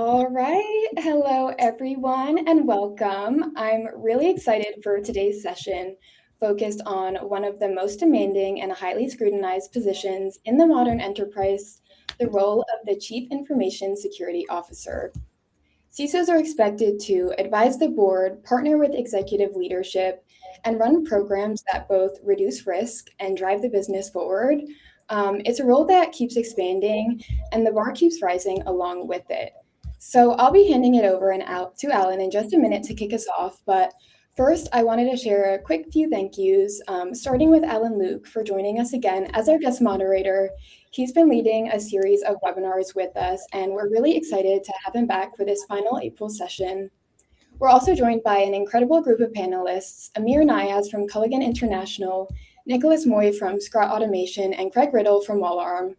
All right. Hello, everyone, and welcome. I'm really excited for today's session, focused on one of the most demanding and highly scrutinized positions in the modern enterprise, the role of the Chief Information Security Officer. CISOs are expected to advise the board, partner with executive leadership, and run programs that both reduce risk and drive the business forward. It's a role that keeps expanding, and the bar keeps rising along with it. So I'll be handing it over to Alan in just a minute to kick us off. But first, I wanted to share a quick few thank yous, starting with Alan Luk for joining us again as our guest moderator. He's been leading a series of webinars with us, and we're really excited to have him back for this final April session. We're also joined by an incredible group of panelists, Amir Niaz from Culligan International, Nicholas Moy from Scrut Automation, and Craig Riddell from Wallarm,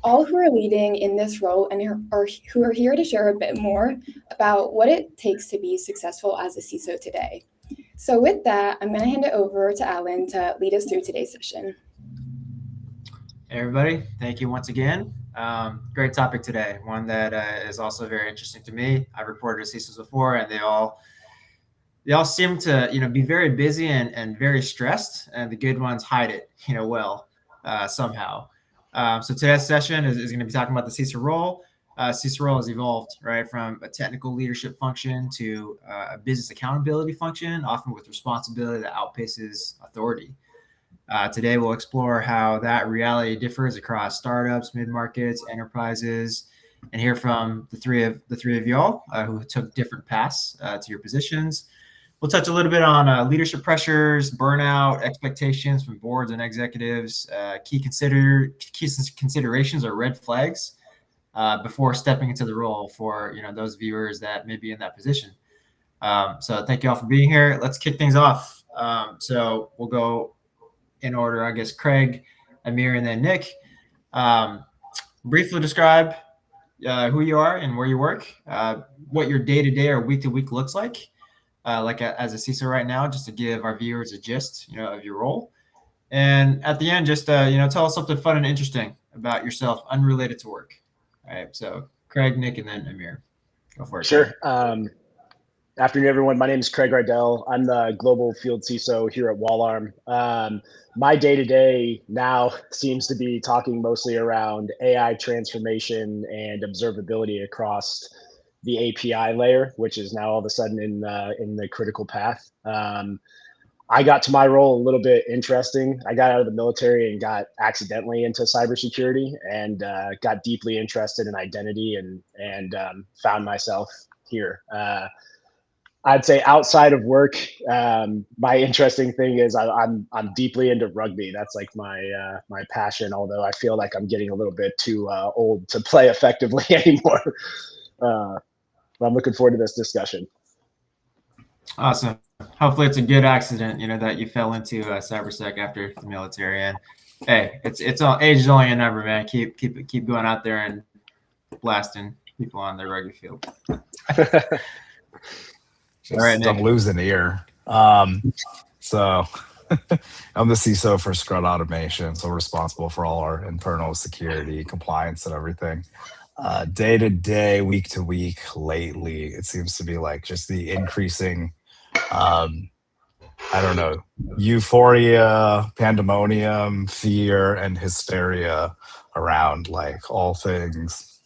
all who are leading in this role and who are here to share a bit more about what it takes to be successful as a CISO today. So with that, I'm going to hand it over to Alan to lead us through today's session. Hey everybody, thank you once again. Great topic today, one that is also very interesting to me. I've reported to CISOs before, and they all seem to be very busy and very stressed, and the good ones hide it well somehow. So today's session is going to be talking about the CISO role. CISO role has evolved from a technical leadership function to a business accountability function, often with responsibility that outpaces authority. Today, we'll explore how that reality differs across startups, mid-markets, enterprises, and hear from the three of y'all who took different paths to your positions. We'll touch a little bit on leadership pressures, burnout, expectations from boards and executives, key considerations or red flags before stepping into the role for those viewers that may be in that position. So thank you all for being here. Let's kick things off. So we'll go in order, I guess. Craig, Amir, and then Nick. Briefly describe who you are and where you work, what your day-to-day or week-to-week looks like as a CISO right now, just to give our viewers a gist, of your role. And at the end, just tell us something fun and interesting about yourself, unrelated to work. All right. So Craig, Nick, and then Amir. Go for it. Sure. Afternoon, everyone. My name is Craig Riddell. I'm the global field CISO here at Wallarm. My day-to-day now seems to be talking mostly around AI transformation and observability across the API layer, which is now all of a sudden in the critical path. I got to my role a little bit interesting. I got out of the military and got accidentally into cybersecurity and got deeply interested in identity and found myself here. I'd say outside of work, my interesting thing is I'm deeply into rugby. That's like my passion. Although I feel like I'm getting a little bit too old to play effectively anymore. But I'm looking forward to this discussion. Awesome. Hopefully it's a good accident, that you fell into cybersec after the military. And hey, it's all, age is only a number, man. Keep going out there and blasting people on the rugby field. All right, I'm losing ear. So I'm the CISO for Scrut Automation, so responsible for all our internal security, compliance, and everything. Day to day, week to week, lately, it seems to be like just the increasing, euphoria, pandemonium, fear, and hysteria around like all things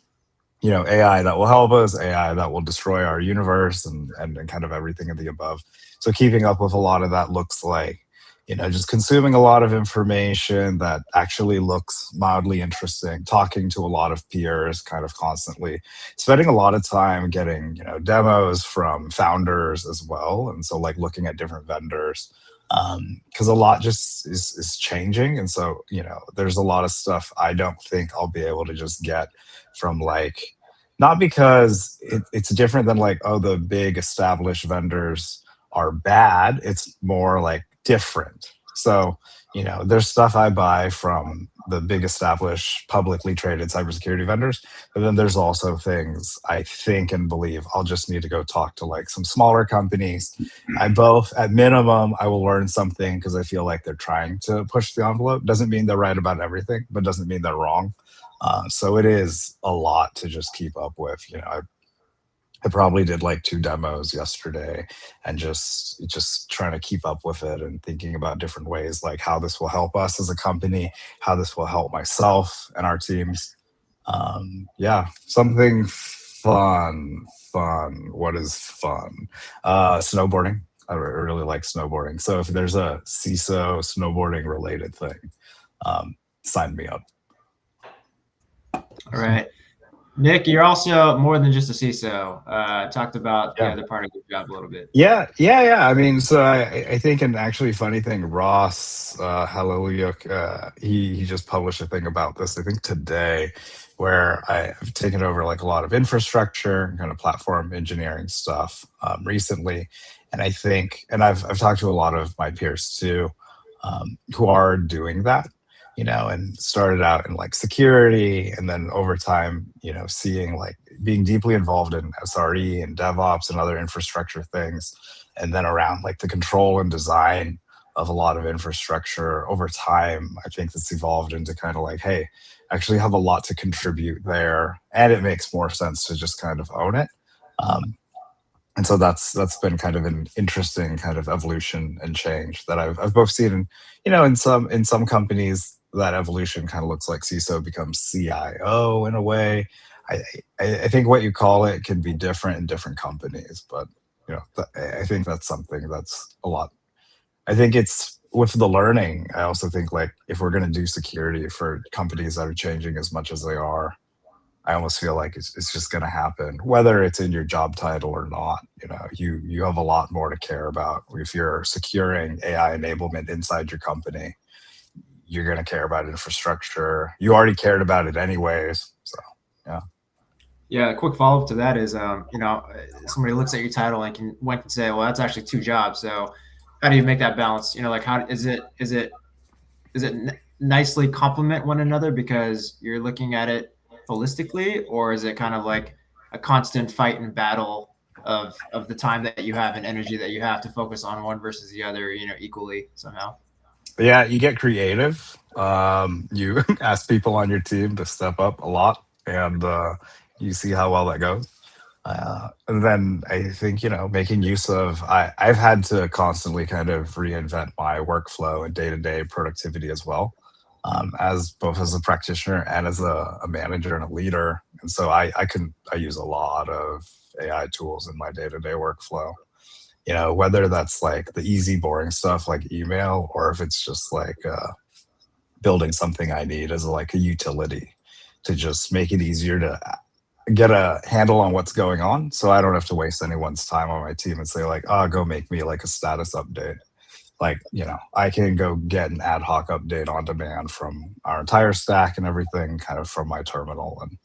AI that will help us, AI that will destroy our universe, and kind of everything in the above. So keeping up with a lot of that looks like, just consuming a lot of information that actually looks mildly interesting, talking to a lot of peers kind of constantly, spending a lot of time getting, demos from founders as well. And so like looking at different vendors, because a lot just is changing. And so, there's a lot of stuff I don't think I'll be able to just get from like, not because it's different than like, oh, the big established vendors are bad. It's more like different. So, there's stuff I buy from the big established publicly traded cybersecurity vendors, but then there's also things I think and believe I'll just need to go talk to like some smaller companies. At minimum, I will learn something because I feel like they're trying to push the envelope. Doesn't mean they're right about everything, but doesn't mean they're wrong. So it is a lot to just keep up with. I probably did like 2 demos yesterday, and just trying to keep up with it and thinking about different ways, like how this will help us as a company, how this will help myself and our teams. Yeah, something fun. What is fun? Snowboarding. I really like snowboarding. So if there's a CISO snowboarding related thing, sign me up. All right. Nick, you're also more than just a CISO. Talked about the other part of your job a little bit. Yeah. I mean, so I think an actually funny thing, Ross Haliluk, he just published a thing about this, I think today, where I've taken over like a lot of infrastructure and kind of platform engineering stuff recently. And I think, and I've talked to a lot of my peers too, who are doing that, you know, and started out in like security, and then over time, you know, seeing like being deeply involved in SRE and DevOps and other infrastructure things, and then around like the control and design of a lot of infrastructure over time. I think that's evolved into kind of like, hey, I actually have a lot to contribute there, and it makes more sense to just kind of own it. And so that's been kind of an interesting kind of evolution and change that I've both seen, in, you know, in some companies that evolution kind of looks like CISO becomes CIO in a way. I think what you call it can be different in different companies, but you know, I think that's something that's a lot. I think it's with the learning. I also think like if we're going to do security for companies that are changing as much as they are, I almost feel like it's just going to happen, whether it's in your job title or not. You know, you have a lot more to care about. If you're securing AI enablement inside your company, you're going to care about infrastructure. You already cared about it anyways. So, yeah. Yeah, a quick follow-up to that is, you know, somebody looks at your title and can say, well, that's actually 2 jobs. So how do you make that balance? You know, like how is it nicely complement one another because you're looking at it holistically, or is it kind of like a constant fight and battle of the time that you have and energy that you have to focus on one versus the other, you know, equally somehow? Yeah, you get creative. You ask people on your team to step up a lot, and you see how well that goes. And then I think, you know, making use of, I've had to constantly kind of reinvent my workflow and day-to-day productivity as well, as both as a practitioner and as a manager and a leader. And so I use a lot of AI tools in my day-to-day workflow, you know, whether that's like the easy, boring stuff like email, or if it's just like building something I need as like a utility to just make it easier to get a handle on what's going on, so I don't have to waste anyone's time on my team and say like, oh, go make me like a status update. Like, you know, I can go get an ad hoc update on demand from our entire stack and everything kind of from my terminal. And,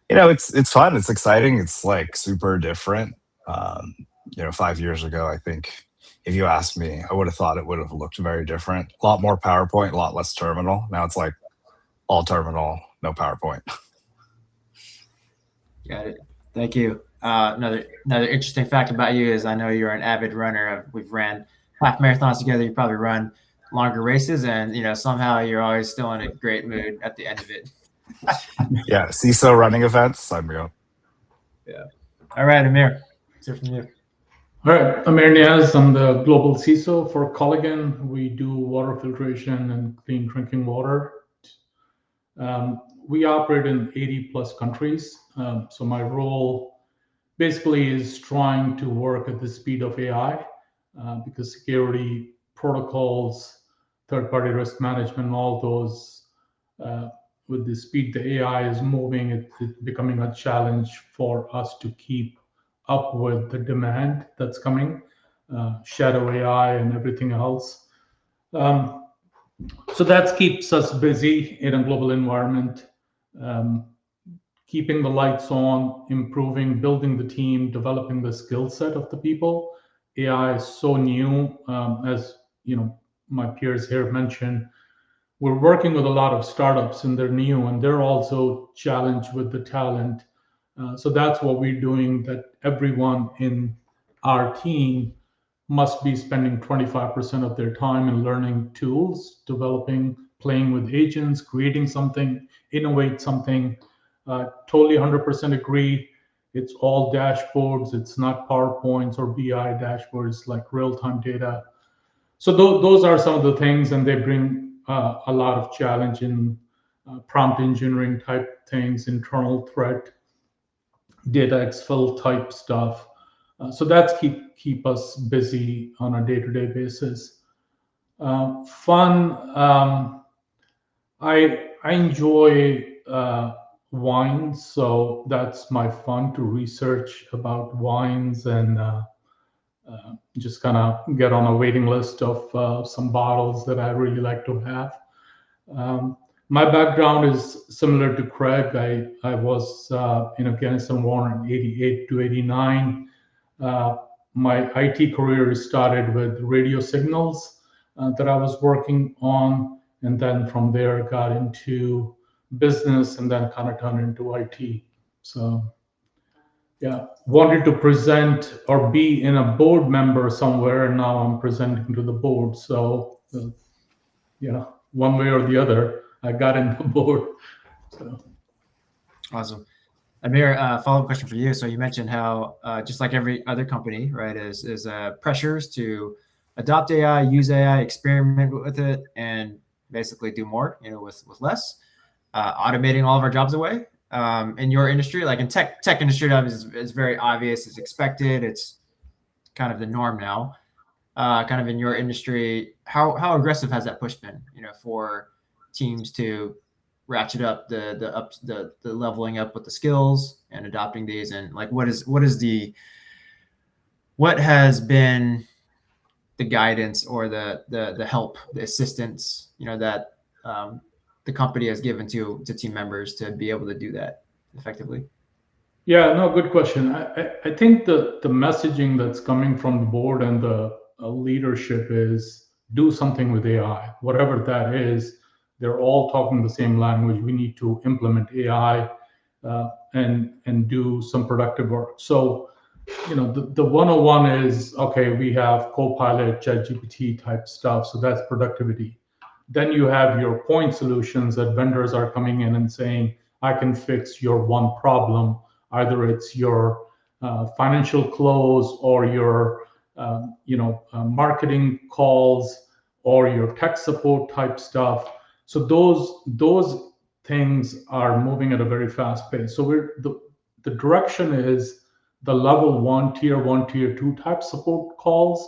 you know, it's fun. It's exciting. It's like super different. You know, 5 years ago, I think if you asked me, I would have thought it would have looked very different. A lot more PowerPoint, a lot less terminal. Now it's like all terminal, no PowerPoint. Got it. Thank you. Another interesting fact about you is I know you're an avid runner. We've ran half marathons together. You probably run longer races, and you know somehow you're always still in a great mood at the end of it. Yeah, CISO running events, sign me up. Yeah. All right, Amir, let's hear from you. All right, Amir Niaz. I'm the global CISO for Culligan. We do water filtration and clean drinking water. We operate in 80 plus countries. So my role basically is trying to work at the speed of AI because security protocols, third-party risk management, all those, with the speed the AI is moving, it's becoming a challenge for us to keep up with the demand that's coming, shadow AI and everything else. So that keeps us busy in a global environment, keeping the lights on, improving, building the team, developing the skill set of the people. AI is so new, as you know, my peers here mentioned. We're working with a lot of startups and they're new and they're also challenged with the talent. So that's what we're doing, that everyone in our team must be spending 25% of their time in learning tools, developing, playing with agents, creating something, innovate something. Totally 100% agree. It's all dashboards. It's not PowerPoints or BI dashboards, like real-time data. So those are some of the things, and they bring a lot of challenge in prompt engineering type things, internal threat, data exfil type stuff. So that's keep us busy on a day-to-day basis. Fun. I enjoy wines, so that's my fun to research about wines and just kind of get on a waiting list of some bottles that I really like to have. My background is similar to Craig. I was in Afghanistan war in 88 to 89. My IT career started with radio signals that I was working on, and then from there got into business and then kind of turned into IT. So yeah, wanted to present or be in a board member somewhere, and now I'm presenting to the board. So one way or the other, I got into the board. So. Awesome. Amir, follow-up question for you. So you mentioned how just like every other company, right, is pressures to adopt AI, use AI, experiment with it, and basically do more, with less, automating all of our jobs away. In your industry, like in tech industry, is very obvious. It's expected. It's kind of the norm now. Kind of in your industry, how aggressive has that push been, for teams to ratchet up the leveling up with the skills and adopting these, and like what has been the guidance or the help, the assistance, that the company has given to team members to be able to do that effectively? Yeah, no, good question. I think the messaging that's coming from the board and the leadership is do something with AI, whatever that is. They're all talking the same language. We need to implement AI and do some productive work. So, the 101 is, okay, we have Copilot, ChatGPT type stuff. So that's productivity. Then you have your point solutions that vendors are coming in and saying, I can fix your one problem. Either it's your financial close or your marketing calls or your tech support type stuff. So those things are moving at a very fast pace. So the direction is the level 1, tier 1, tier 2 type support calls.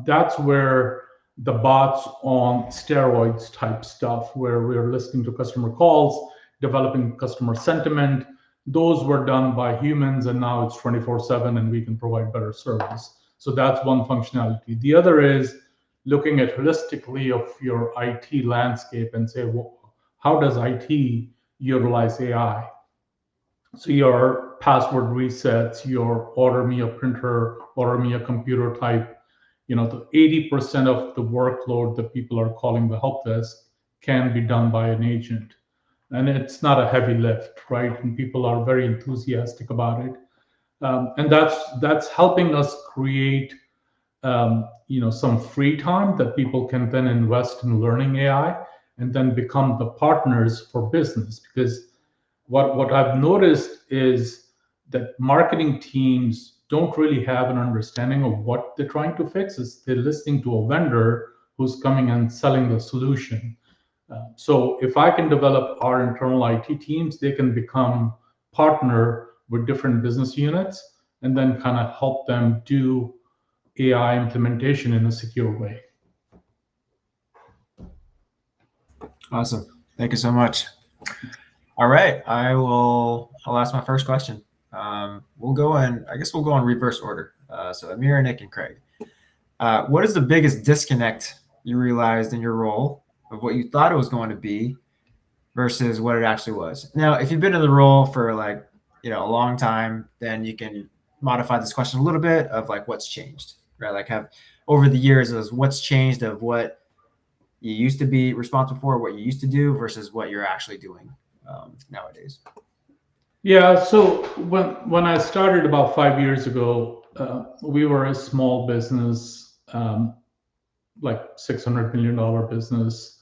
That's where the bots on steroids type stuff, where we're listening to customer calls, developing customer sentiment. Those were done by humans, and now it's 24/7, and we can provide better service. So that's one functionality. The other is looking at holistically of your IT landscape and say, well, how does IT utilize AI? So your password resets, your order me a printer, order me a computer type, the 80% of the workload that people are calling the help desk can be done by an agent. And it's not a heavy lift, right? And people are very enthusiastic about it. And that's helping us create some free time that people can then invest in learning AI and then become the partners for business. Because what I've noticed is that marketing teams don't really have an understanding of what they're trying to fix. They're listening to a vendor who's coming and selling the solution. So if I can develop our internal IT teams, they can become partner with different business units and then kind of help them do AI implementation in a secure way. Awesome. Thank you so much. All right. I'll ask my first question. We'll go in reverse order. So Amir, Nick, and Craig. What is the biggest disconnect you realized in your role of what you thought it was going to be versus what it actually was? Now, if you've been in the role for a long time, then you can modify this question a little bit of like what's changed, right? Like have over the years is what's changed of what you used to be responsible for, what you used to do versus what you're actually doing nowadays. Yeah, so when I started about 5 years ago, we were a small business, like $600 million business.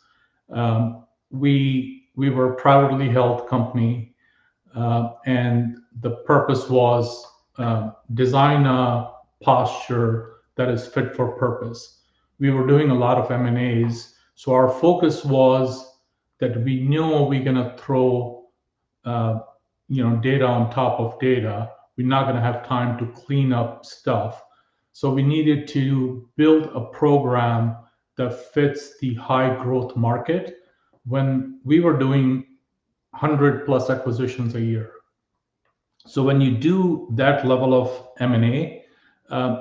We were a privately held company. and the purpose was design a posture that is fit for purpose. We were doing a lot of M&As, so our focus was that we knew we're going to throw data on top of data. We're not going to have time to clean up stuff. So we needed to build a program that fits the high growth market when we were doing 100 plus acquisitions a year. So when you do that level of M&A,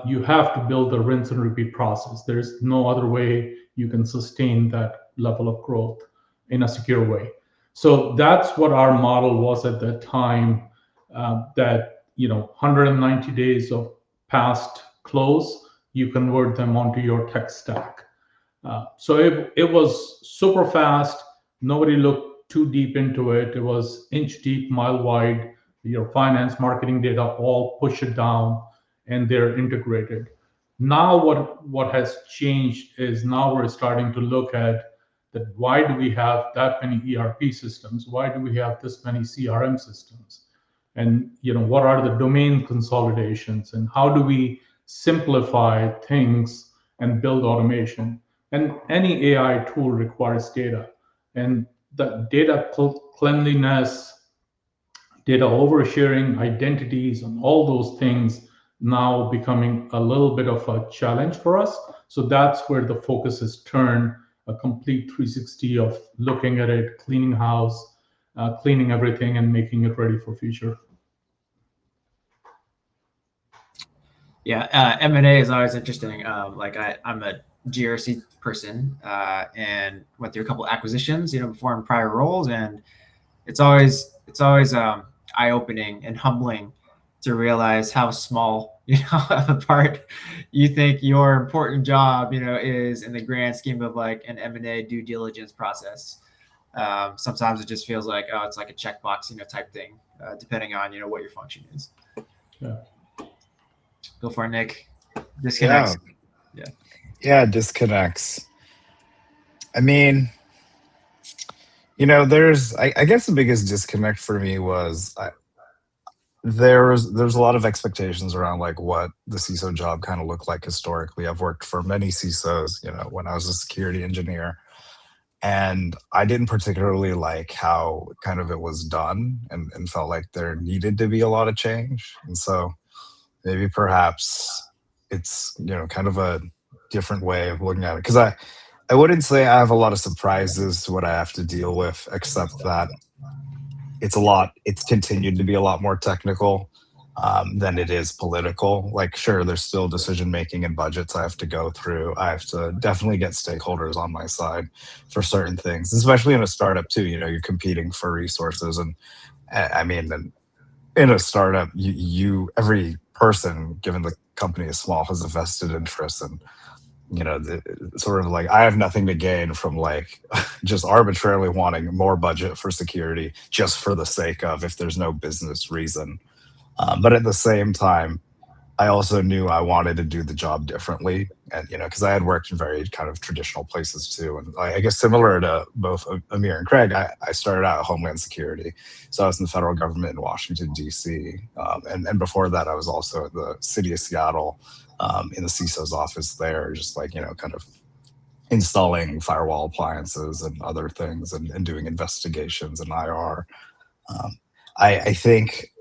you have to build a rinse and repeat process. There's no other way you can sustain that level of growth in a secure way. So that's what our model was at that time, that 190 days of past close, you convert them onto your tech stack. So it was super fast. Nobody looked too deep into it. It was inch deep, mile wide. Your finance, marketing data, all push it down, and they're integrated. Now what has changed is now we're starting to look at that. Why do we have that many ERP systems? Why do we have this many CRM systems? And what are the domain consolidations, and how do we simplify things and build automation? And any AI tool requires data, and the data cleanliness, data oversharing, identities, and all those things now becoming a little bit of a challenge for us. So that's where the focus is turned, a complete 360 of looking at it, cleaning house, cleaning everything, and making it ready for future. Yeah, M&A is always interesting. I'm a GRC person and went through a couple acquisitions, before in prior roles, and it's always eye-opening and humbling to realize how small, of a part you think your important job, is in the grand scheme of like an M&A due diligence process. Sometimes it just feels like, oh, it's like a checkbox, type thing, depending on, what your function is. Yeah. Go for it, Nick. Disconnects. Yeah, disconnects. I mean, there's, I guess the biggest disconnect for me was there's a lot of expectations around like what the CISO job kind of looked like historically. I've worked for many CISOs, when I was a security engineer, and I didn't particularly like how kind of it was done, and felt like there needed to be a lot of change. And so maybe perhaps it's, kind of a different way of looking at it. Because I wouldn't say I have a lot of surprises to what I have to deal with, except that it's continued to be a lot more technical than it is political. Like, sure, there's still decision making and budgets I have to go through. I have to definitely get stakeholders on my side for certain things, especially in a startup too. You're competing for resources, and I mean, in a startup, you every person, given the company is small, has a vested interest, and sort of like I have nothing to gain from like just arbitrarily wanting more budget for security just for the sake of, if there's no business reason. But at the same time, I also knew I wanted to do the job differently, and because I had worked in very kind of traditional places too, and I guess similar to both Amir and Craig, I started out at Homeland Security, so I was in the federal government in Washington D.C., and before that I was also at the city of Seattle in the CISO's office there, just like kind of installing firewall appliances and other things, and doing investigations and IR. I think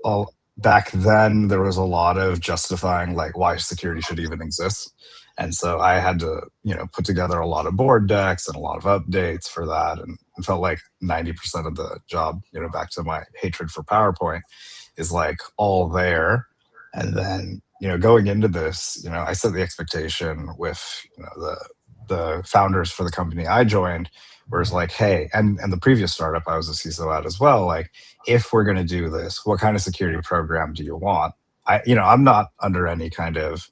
back then there was a lot of justifying like why security should even exist, and so I had to put together a lot of board decks and a lot of updates for that, and felt like 90% of the job, back to my hatred for PowerPoint, is like all there. And then going into this, I set the expectation with the founders for the company I joined, where it's like, hey, and the previous startup I was a CISO at as well, like, if we're going to do this, what kind of security program do you want? I'm not under any kind of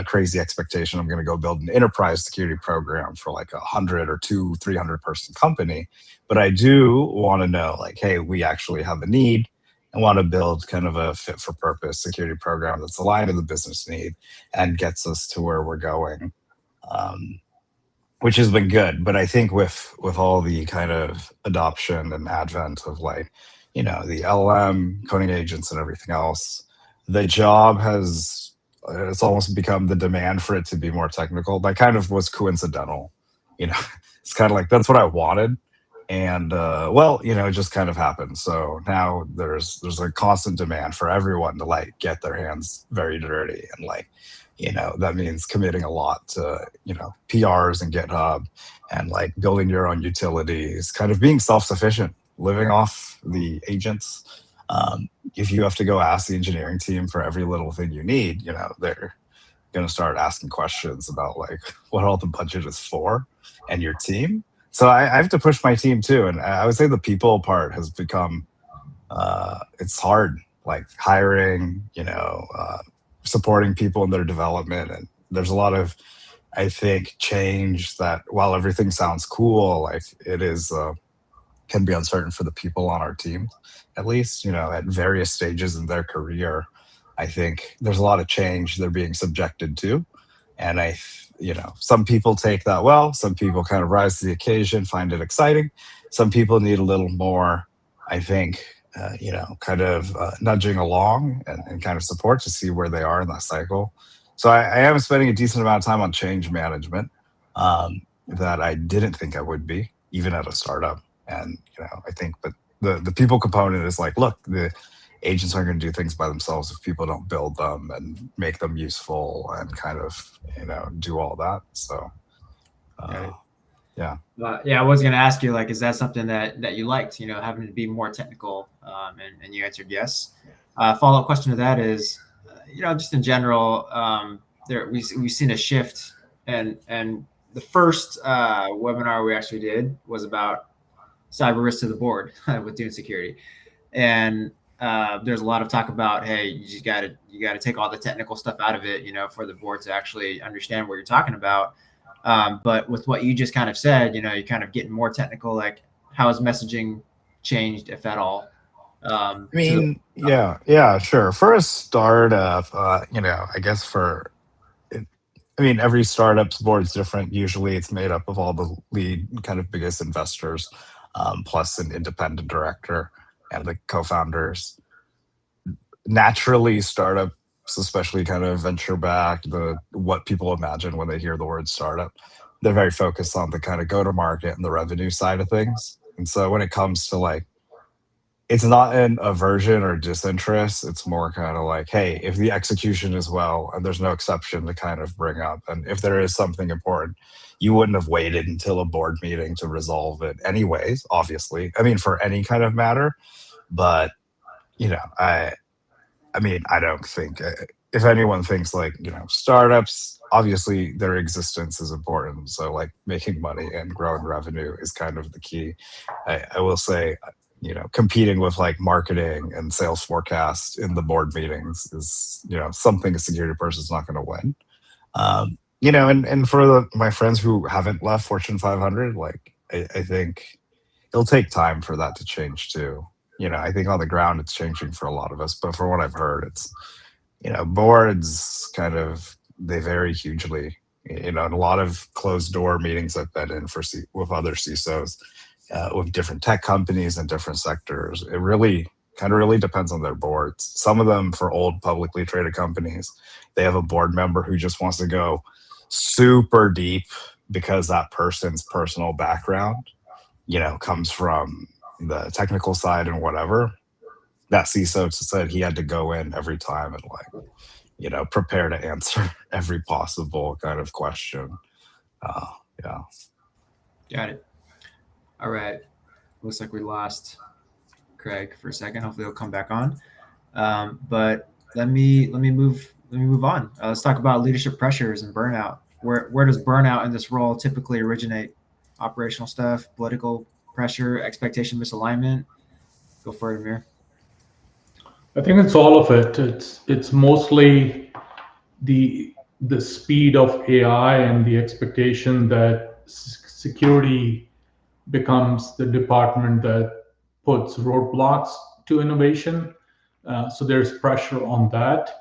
crazy expectation I'm going to go build an enterprise security program for like 100 or 300 person company, but I do want to know like, hey, we actually have a need and want to build kind of a fit for purpose security program that's aligned to the business need and gets us to where we're going. Which has been good. But I think with all the kind of adoption and advent of like the LLM coding agents and everything else, the job it's almost become the demand for it to be more technical. That kind of was coincidental. It's kind of like that's what I wanted. And it just kind of happened. So now there's a constant demand for everyone to like get their hands very dirty, and that means committing a lot to PRs and GitHub, and like building your own utilities, kind of being self-sufficient, living off the agents. If you have to go ask the engineering team for every little thing you need, they're going to start asking questions about like what all the budget is for and your team. So I have to push my team too. And I would say the people part has become, it's hard, like hiring, supporting people in their development. And there's a lot of, I think, change that while everything sounds cool, like it is, can be uncertain for the people on our team, at least, at various stages in their career. I think there's a lot of change they're being subjected to. And some people take that well, some people kind of rise to the occasion, find it exciting. Some people need a little more, I think, kind of nudging along and kind of support to see where they are in that cycle. So I am spending a decent amount of time on change management that I didn't think I would be, even at a startup. And, I think, but the people component is like, look, the agents aren't going to do things by themselves if people don't build them and make them useful and kind of, do all that. So, yeah. I was going to ask you, like, is that something that you liked, having to be more technical? And you answered yes. Follow-up question to that is, just in general, we've seen a shift, and the first webinar we actually did was about cyber risk to the board with Dune Security, and there's a lot of talk about, hey, you got to take all the technical stuff out of it, for the board to actually understand what you're talking about. But with what you just kind of said, you're kind of getting more technical. Like, how has messaging changed, if at all? Yeah, sure. For a startup, I guess every startup's board's different. Usually it's made up of all the lead kind of biggest investors, plus an independent director and the co-founders. Naturally, startups, especially kind of venture backed, what people imagine when they hear the word startup, they're very focused on the kind of go-to-market and the revenue side of things. And so when it comes to like, it's not an aversion or disinterest. It's more kind of like, hey, if the execution is well and there's no exception to kind of bring up, and if there is something important, you wouldn't have waited until a board meeting to resolve it anyways, obviously. For any kind of matter. But, I don't think, if anyone thinks like, startups, obviously their existence is important. So like making money and growing revenue is kind of the key. I will say, competing with like marketing and sales forecast in the board meetings is, something a security person is not going to win. And for my friends who haven't left Fortune 500, like I think it'll take time for that to change too. I think on the ground it's changing for a lot of us, but for what I've heard, it's, boards kind of, they vary hugely. In a lot of closed door meetings I've been in with other CISOs, with different tech companies and different sectors, it really depends on their boards. Some of them, for old publicly traded companies, they have a board member who just wants to go super deep because that person's personal background, comes from the technical side and whatever. That CISO said he had to go in every time and like, prepare to answer every possible kind of question. Yeah. Got it. All right. Looks like we lost Craig for a second. Hopefully he'll come back on. But let me move on. Let's talk about leadership pressures and burnout. Where does burnout in this role typically originate? Operational stuff, political pressure, expectation misalignment. Go for it, Amir. I think it's all of it. It's mostly the speed of AI and the expectation that security becomes the department that puts roadblocks to innovation. So there's pressure on that.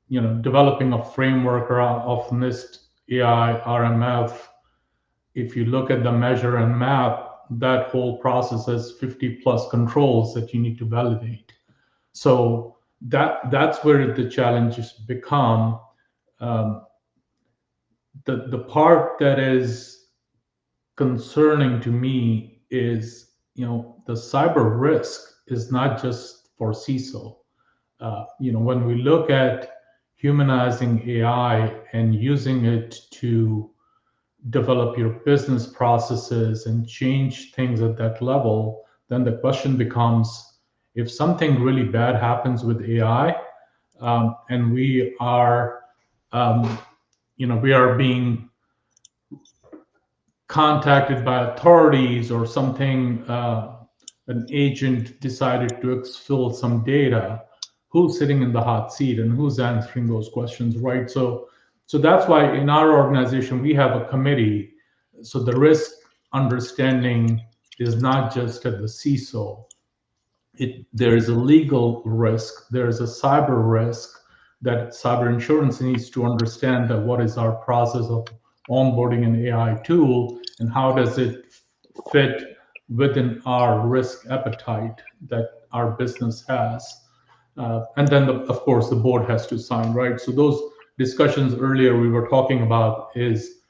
Developing a framework of NIST, AI, RMF. If you look at the measure and map, that whole process has 50 plus controls that you need to validate. So that's where the challenges become. The part that is concerning to me is, the cyber risk is not just for CISO. When we look at humanizing AI and using it to develop your business processes and change things at that level, then the question becomes, if something really bad happens with AI, and we are being contacted by authorities or something, an agent decided to exfil some data, who's sitting in the hot seat and who's answering those questions, right? So that's why in our organization we have a committee. So the risk understanding is not just at the CISO. There is a legal risk, there is a cyber risk that cyber insurance needs to understand, that what is our process of onboarding an AI tool and how does it fit within our risk appetite that our business has. And then, of course, the board has to sign, right? So those discussions earlier we were talking about is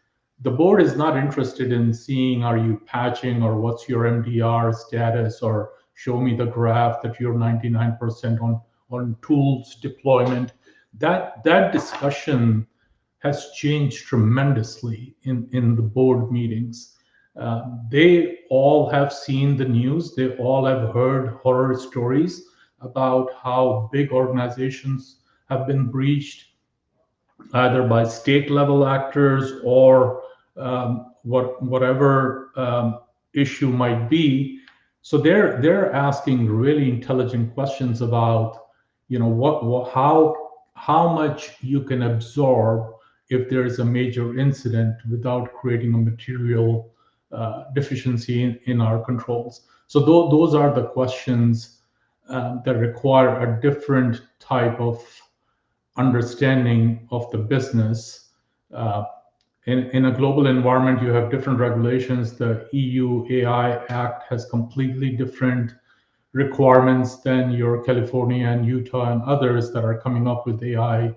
the board is not interested in seeing, are you patching or what's your MDR status, or show me the graph that you're 99% on tools deployment. That discussion has changed tremendously in the board meetings. They all have seen the news. They all have heard horror stories about how big organizations have been breached, either by state level actors or whatever issue might be. So they're asking really intelligent questions about, how much you can absorb if there is a major incident without creating a material deficiency in our controls. So those are the questions that require a different type of understanding of the business. In a global environment, you have different regulations. The EU AI Act has completely different requirements than your California and Utah and others that are coming up with AI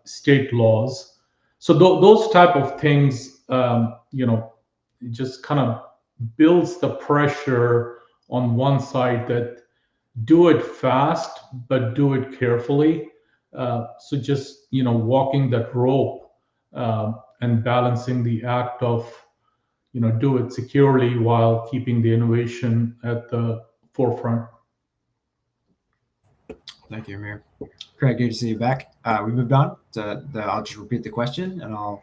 state laws. So those type of things, it just kind of builds the pressure on one side that do it fast, but do it carefully. So just, walking that rope and balancing the act of, do it securely while keeping the innovation at the forefront. Thank you, Amir. Craig, good to see you back. We moved on to I'll just repeat the question and I'll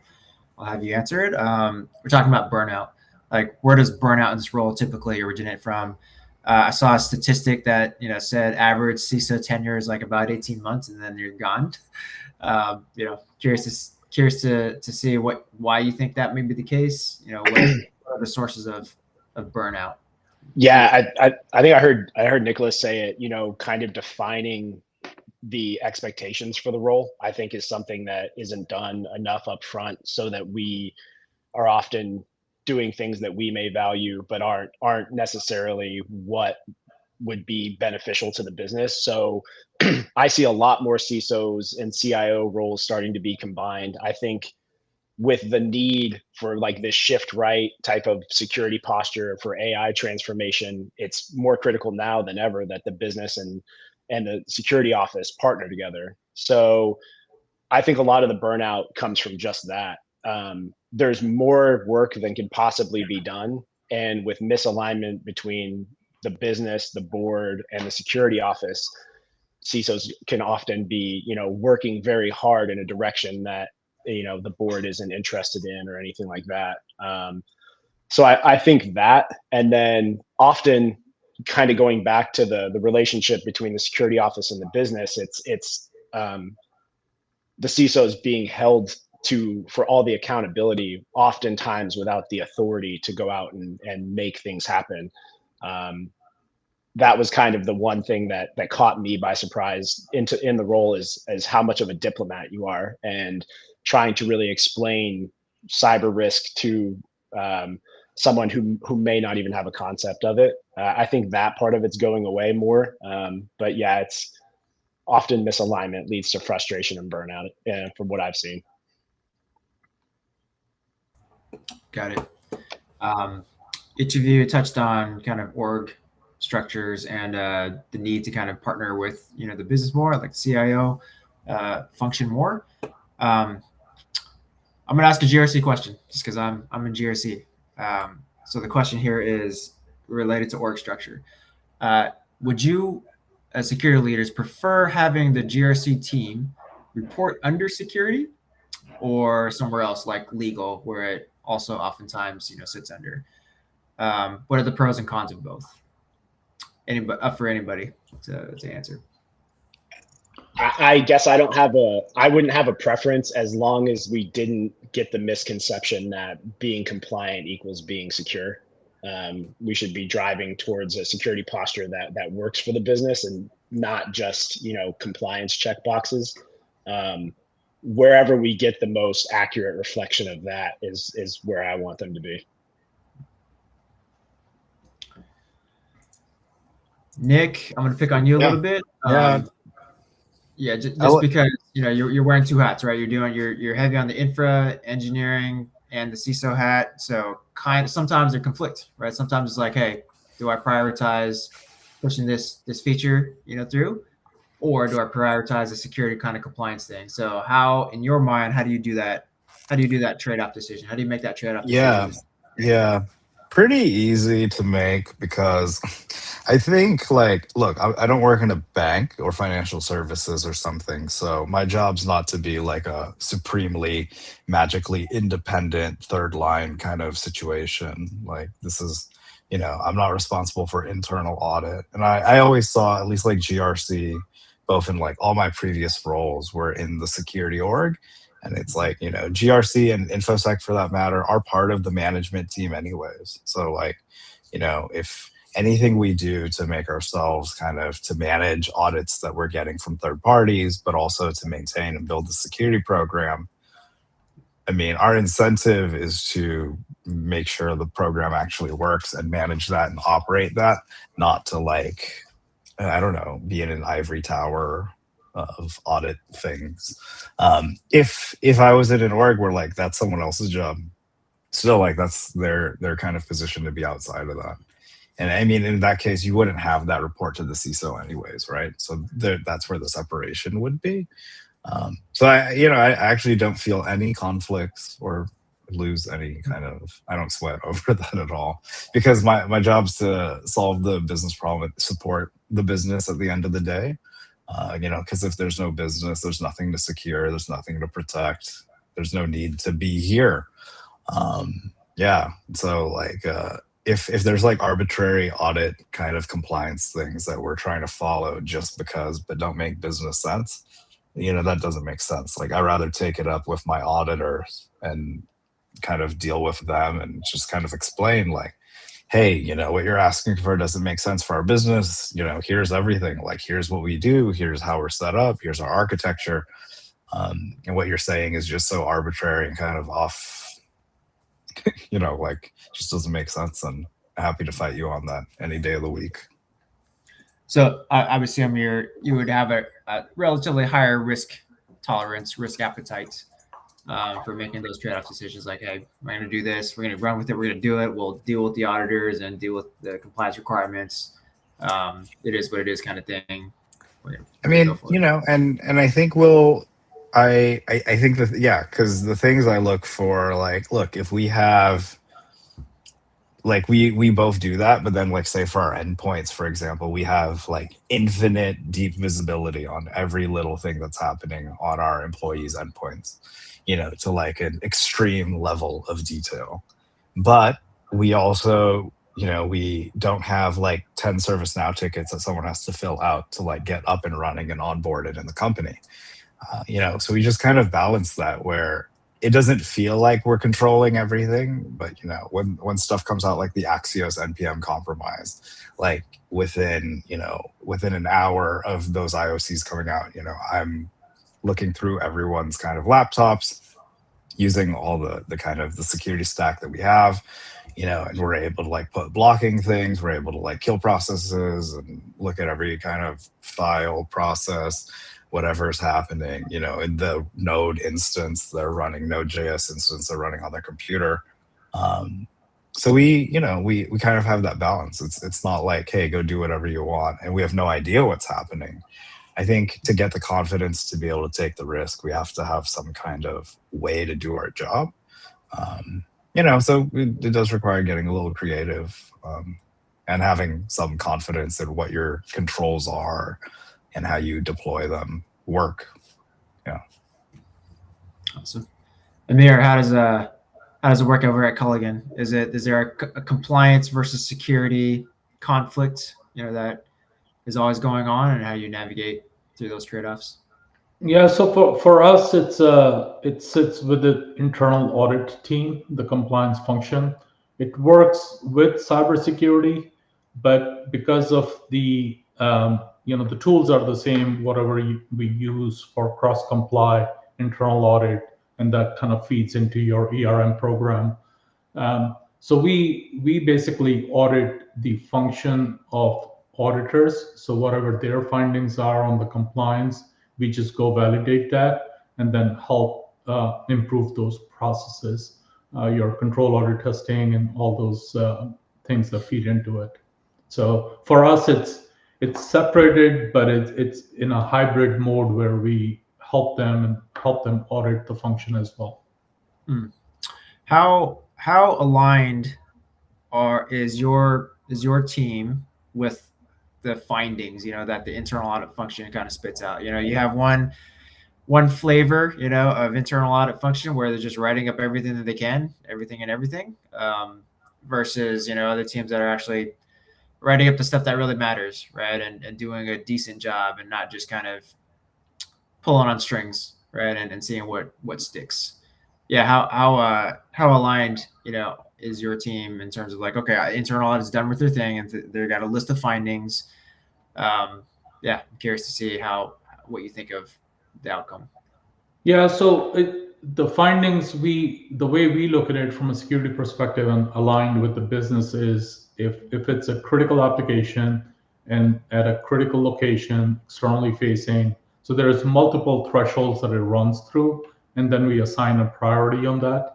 have you answer it. We're talking about burnout. Like, where does burnout in this role typically originate from? I saw a statistic that said average CISO tenure is like about 18 months, and then you're gone. Curious to see why you think that may be the case. What are the sources of burnout? Yeah, I think I heard Nicholas say it. Kind of defining the expectations for the role, I think, is something that isn't done enough up front, so that we are often doing things that we may value but aren't necessarily what would be beneficial to the business. So I see a lot more CISOs and CIO roles starting to be combined. I think with the need for like this shift right type of security posture for AI transformation, it's more critical now than ever that the business and the security office partner together. So I think a lot of the burnout comes from just that. There's more work than can possibly be done. And with misalignment between the business, the board, and the security office, CISOs can often be, working very hard in a direction that, the board isn't interested in or anything like that. So I think that, and then often kind of going back to the relationship between the security office and the business, it's the CISOs being held for all the accountability, oftentimes without the authority to go out and make things happen. That was kind of the one thing that caught me by surprise in the role is how much of a diplomat you are, and trying to really explain cyber risk to someone who may not even have a concept of it. I think that part of it's going away more. But yeah, it's often misalignment leads to frustration and burnout, from what I've seen. Got it. Each of you touched on kind of org structures and the need to kind of partner with the business more, like the CIO function more. I'm going to ask a GRC question just because I'm in GRC. So the question here is related to org structure. Would you, as security leaders, prefer having the GRC team report under security or somewhere else like legal, where it also oftentimes sits under? What are the pros and cons of both? Anybody, up for anybody to answer? I guess I wouldn't have a preference as long as we didn't get the misconception that being compliant equals being secure. We should be driving towards a security posture that works for the business and not just, compliance check boxes. Wherever we get the most accurate reflection of that is where I want them to be. Nick, I'm going to pick on you a little bit. Yeah, just because you're wearing two hats, right? You're heavy on the infra, engineering, and the CISO hat. So sometimes they conflict, right? Sometimes it's like, hey, do I prioritize pushing this feature through, or do I prioritize the security kind of compliance thing? So how, in your mind, how do you do that? How do you do that trade-off decision? How do you make that trade-off decision? Yeah. Pretty easy to make, because I think, look, I don't work in a bank or financial services or something, so my job's not to be like a supremely magically independent third line kind of situation. Like, this is, I'm not responsible for internal audit. And I always saw, at least like GRC, both in like all my previous roles, were in the security org. And it's like, GRC and InfoSec, for that matter, are part of the management team anyways. So like, if anything we do to make ourselves to manage audits that we're getting from third parties, but also to maintain and build the security program, I mean, our incentive is to make sure the program actually works and manage that and operate that, not to like, I don't know, be in an ivory tower of audit things. If I was in an org where like that's someone else's job, still like that's their kind of position to be outside of that. And I mean, in that case, you wouldn't have that report to the CISO anyways, right? So that's where the separation would be. So I actually don't feel any conflicts or lose any kind of, I don't sweat over that at all, because my job's to solve the business problem, support the business at the end of the day. Because if there's no business, there's nothing to secure, there's nothing to protect, there's no need to be here. So like if there's like arbitrary audit kind of compliance things that we're trying to follow just because, but don't make business sense, that doesn't make sense. Like, I'd rather take it up with my auditors and kind of deal with them and just kind of explain like, hey, what you're asking for doesn't make sense for our business. Here's everything. Like, here's what we do. Here's how we're set up. Here's our architecture. And what you're saying is just so arbitrary and kind of off, like, just doesn't make sense. And I'm happy to fight you on that any day of the week. So I would assume you would have a relatively higher risk tolerance, risk appetite for making those trade-off decisions. Like, hey, we're going to do this. We're going to run with it. We're going to do it. We'll deal with the auditors and deal with the compliance requirements. It is what it is, kind of thing. I mean, and I think I think that, because the things I look for, like, look, if we have, like, we both do that, but then, like, say for our endpoints, for example, we have like infinite deep visibility on every little thing that's happening on our employees' endpoints, to like an extreme level of detail. But we also, we don't have like 10 ServiceNow tickets that someone has to fill out to like get up and running and onboarded in the company. So we just kind of balance that, where it doesn't feel like we're controlling everything, but when stuff comes out like the Axios NPM compromise, like within an hour of those IOCs coming out, I'm looking through everyone's kind of laptops, using all the kind of the security stack that we have, and we're able to like put blocking things, we're able to like kill processes and look at every kind of file process, whatever's happening, in the node instance, they're running Node.js instance, they're running on their computer. So we kind of have that balance. It's not like, hey, go do whatever you want, and we have no idea what's happening. I think to get the confidence to be able to take the risk, we have to have some kind of way to do our job. So it does require getting a little creative, and having some confidence in what your controls are and how you deploy them work. Yeah. Awesome. Amir, how does it work over at Culligan? Is there a compliance versus security conflict, that is always going on, and how you navigate through those trade-offs? Yeah, so for us, it sits with the internal audit team, the compliance function. It works with cybersecurity, but because of the the tools are the same, whatever we use for cross-comply internal audit, and that kind of feeds into your ERM program. So we basically audit the function of auditors. So whatever their findings are on the compliance, we just go validate that and then help improve those processes, your control audit testing and all those things that feed into it. So for us, it's separated, but it's in a hybrid mode where we help them audit the function as well. How aligned is your team with the findings, that the internal audit function kind of spits out? You have one flavor, of internal audit function where they're just writing up everything that they can, everything, versus, other teams that are actually writing up the stuff that really matters, right? And doing a decent job and not just kind of pulling on strings, right? And seeing what sticks. Yeah. How aligned, is your team in terms of like, okay, internal audit is done with their thing and they've got a list of findings. I'm curious to see what you think of the outcome. Yeah, so the findings, the way we look at it from a security perspective and aligned with the business is if it's a critical application and at a critical location, externally facing, so there's multiple thresholds that it runs through, and then we assign a priority on that.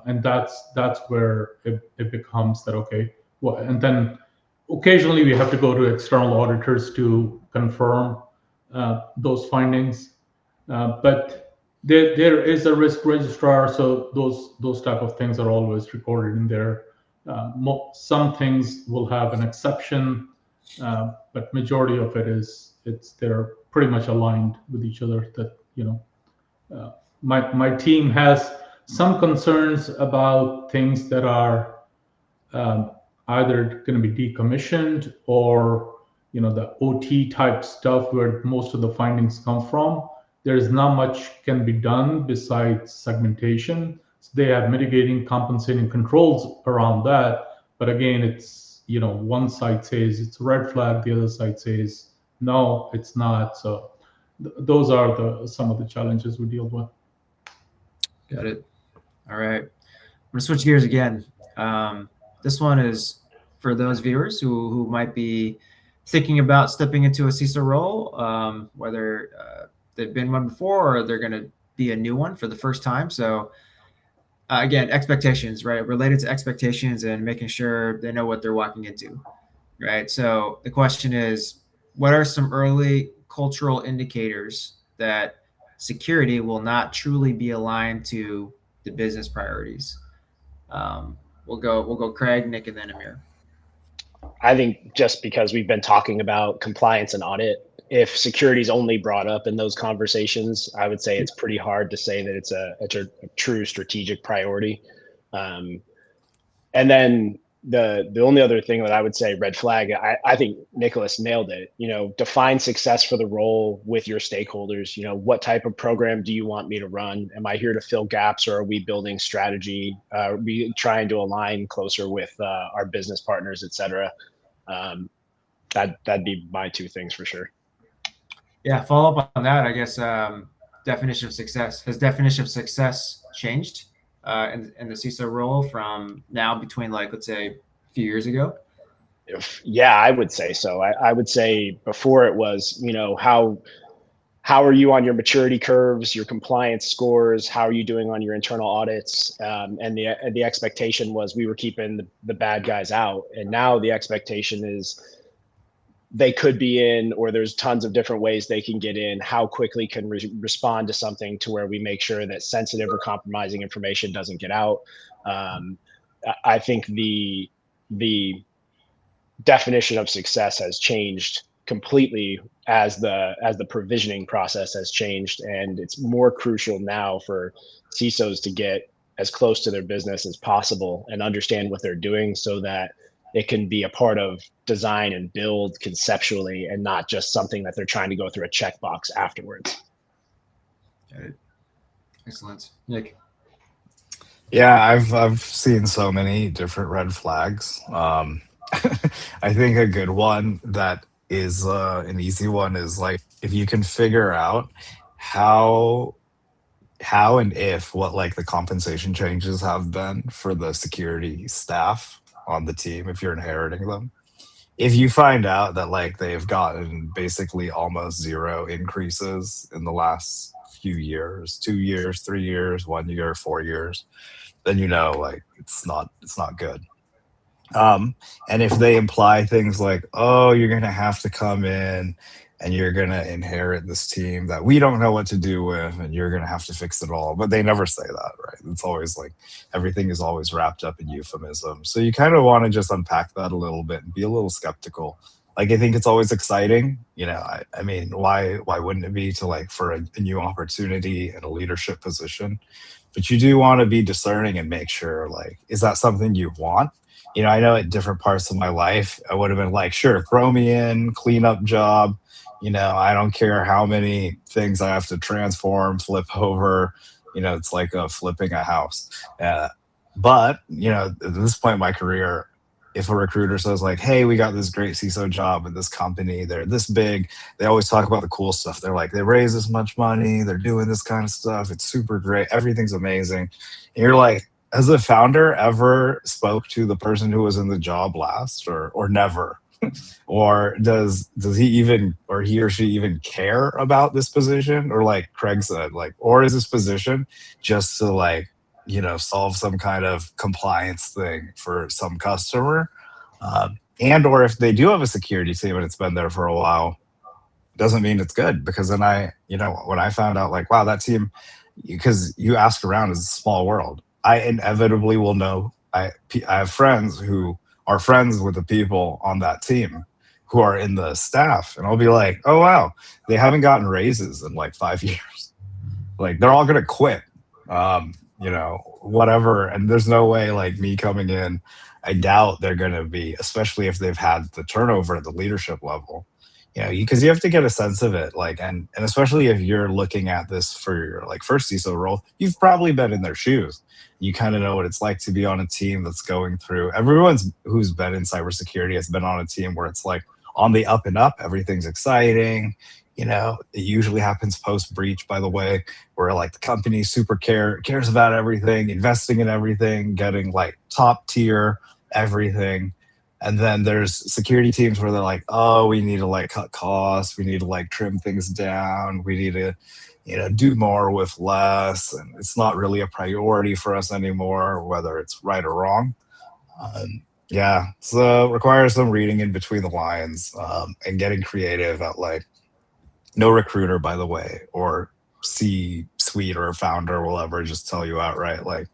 And that's where it becomes that, okay, well, and then occasionally we have to go to external auditors to confirm those findings. But there is a risk registrar, so those type of things are always recorded in there. Some things will have an exception, but majority of they're pretty much aligned with each other. That my team has some concerns about things that are either going to be decommissioned or the OT type stuff where most of the findings come from. There's not much can be done besides segmentation. So they have mitigating, compensating controls around that. But again, it's one side says it's a red flag, the other side says no, it's not. So those are some of the challenges we deal with. Got it. All right. I'm gonna switch gears again. This one is for those viewers who might be thinking about stepping into a CISO role, whether they've been one before or they're going to be a new one for the first time. So again, expectations, right? Related to expectations and making sure they know what they're walking into, right? So the question is, what are some early cultural indicators that security will not truly be aligned to the business priorities? We'll go Craig, Nick, and then Amir. I think just because we've been talking about compliance and audit, if security is only brought up in those conversations, I would say it's pretty hard to say that it's a true strategic priority. And then the only other thing that I would say, red flag, I think Nicholas nailed it. Define success for the role with your stakeholders. What type of program do you want me to run? Am I here to fill gaps, or are we building strategy? Are we trying to align closer with our business partners, et cetera? That'd be my two things for sure. Yeah, follow up on that, I guess. Definition of success. Has definition of success changed in the CISO role from now between like, let's say, a few years ago? Yeah, I would say so. I would say before it was, how are you on your maturity curves, your compliance scores? How are you doing on your internal audits? And the expectation was we were keeping the bad guys out. And now the expectation is they could be in, or there's tons of different ways they can get in. How quickly can respond to something to where we make sure that sensitive or compromising information doesn't get out. I think the definition of success has changed completely as the provisioning process has changed, and it's more crucial now for CISOs to get as close to their business as possible and understand what they're doing so that it can be a part of design and build conceptually and not just something that they're trying to go through a checkbox afterwards. Got it. Excellent. Nick? Yeah, I've seen so many different red flags. I think a good one that is an easy one is like if you can figure out how and if what like the compensation changes have been for the security staff on the team if you're inheriting them. If you find out that like they've gotten basically almost zero increases in the last few years, 2 years, 3 years, 1 year, 4 years, then like it's not good. And if they imply things like, oh, you're going to have to come in and you're going to inherit this team that we don't know what to do with and you're going to have to fix it all. But they never say that, right? It's always like everything is always wrapped up in euphemism. So you kind of want to just unpack that a little bit and be a little skeptical. Like, I think it's always exciting. I mean, why wouldn't it be to like for a new opportunity and a leadership position? But you do want to be discerning and make sure, like, is that something you want? I know at different parts of my life, I would have been like, sure, throw me in, clean up job. I don't care how many things I have to transform, flip over. It's like flipping a house. But, at this point in my career, if a recruiter says like, hey, we got this great CISO job at this company, they're this big, they always talk about the cool stuff. They're like, they raise this much money, they're doing this kind of stuff. It's super great. Everything's amazing. And you're like, has the founder ever spoke to the person who was in the job last or never? Or does he even, or he or she even care about this position? Or like Craig said, like, or is this position just to like, solve some kind of compliance thing for some customer? And or if they do have a security team and it's been there for a while, doesn't mean it's good. Because then when I found out like, wow, that team, because you ask around, it's a small world. I inevitably will know. I have friends who are friends with the people on that team who are in the staff, and I'll be like, oh wow, they haven't gotten raises in like 5 years. Like they're all gonna quit, whatever. And there's no way like me coming in, I doubt they're gonna be, especially if they've had the turnover at the leadership level. Because you have to get a sense of it, like, and especially if you're looking at this for your like first CISO role, you've probably been in their shoes. You kind of know what it's like to be on a team that's going through. Everyone's who's been in cybersecurity has been on a team where it's like on the up and up. Everything's exciting. It usually happens post breach, by the way, where like the company super cares about everything, investing in everything, getting like top tier everything. And then there's security teams where they're like, oh, we need to like cut costs. We need to like trim things down. We need to, do more with less. And it's not really a priority for us anymore, whether it's right or wrong. Yeah, so requires some reading in between the lines and getting creative at like, no recruiter, by the way, or C-suite or a founder will ever just tell you outright like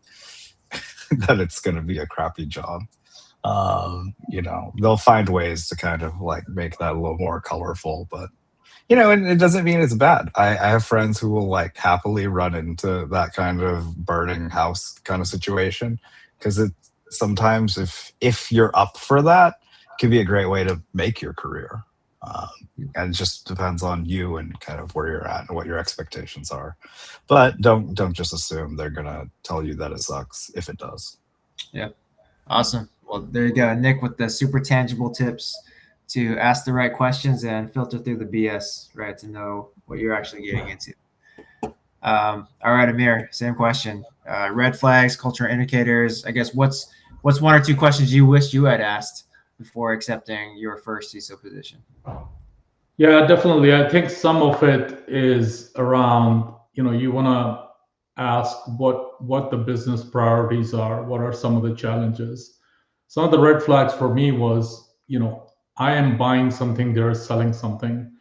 that it's going to be a crappy job. They'll find ways to kind of like make that a little more colorful, but and it doesn't mean it's bad. I have friends who will like happily run into that kind of burning house kind of situation because it sometimes if you're up for that, it can be a great way to make your career. And it just depends on you and kind of where you're at and what your expectations are. But don't just assume they're gonna tell you that it sucks if it does. Yeah. Awesome. Well, there you go, Nick, with the super tangible tips to ask the right questions and filter through the BS, right, to know what you're actually getting into. All right, Amir, same question. Red flags, cultural indicators. I guess what's one or two questions you wish you had asked before accepting your first CISO position? Yeah, definitely. I think some of it is around, you want to ask what the business priorities are, what are some of the challenges. Some of the red flags for me was, I am buying something, they're selling something,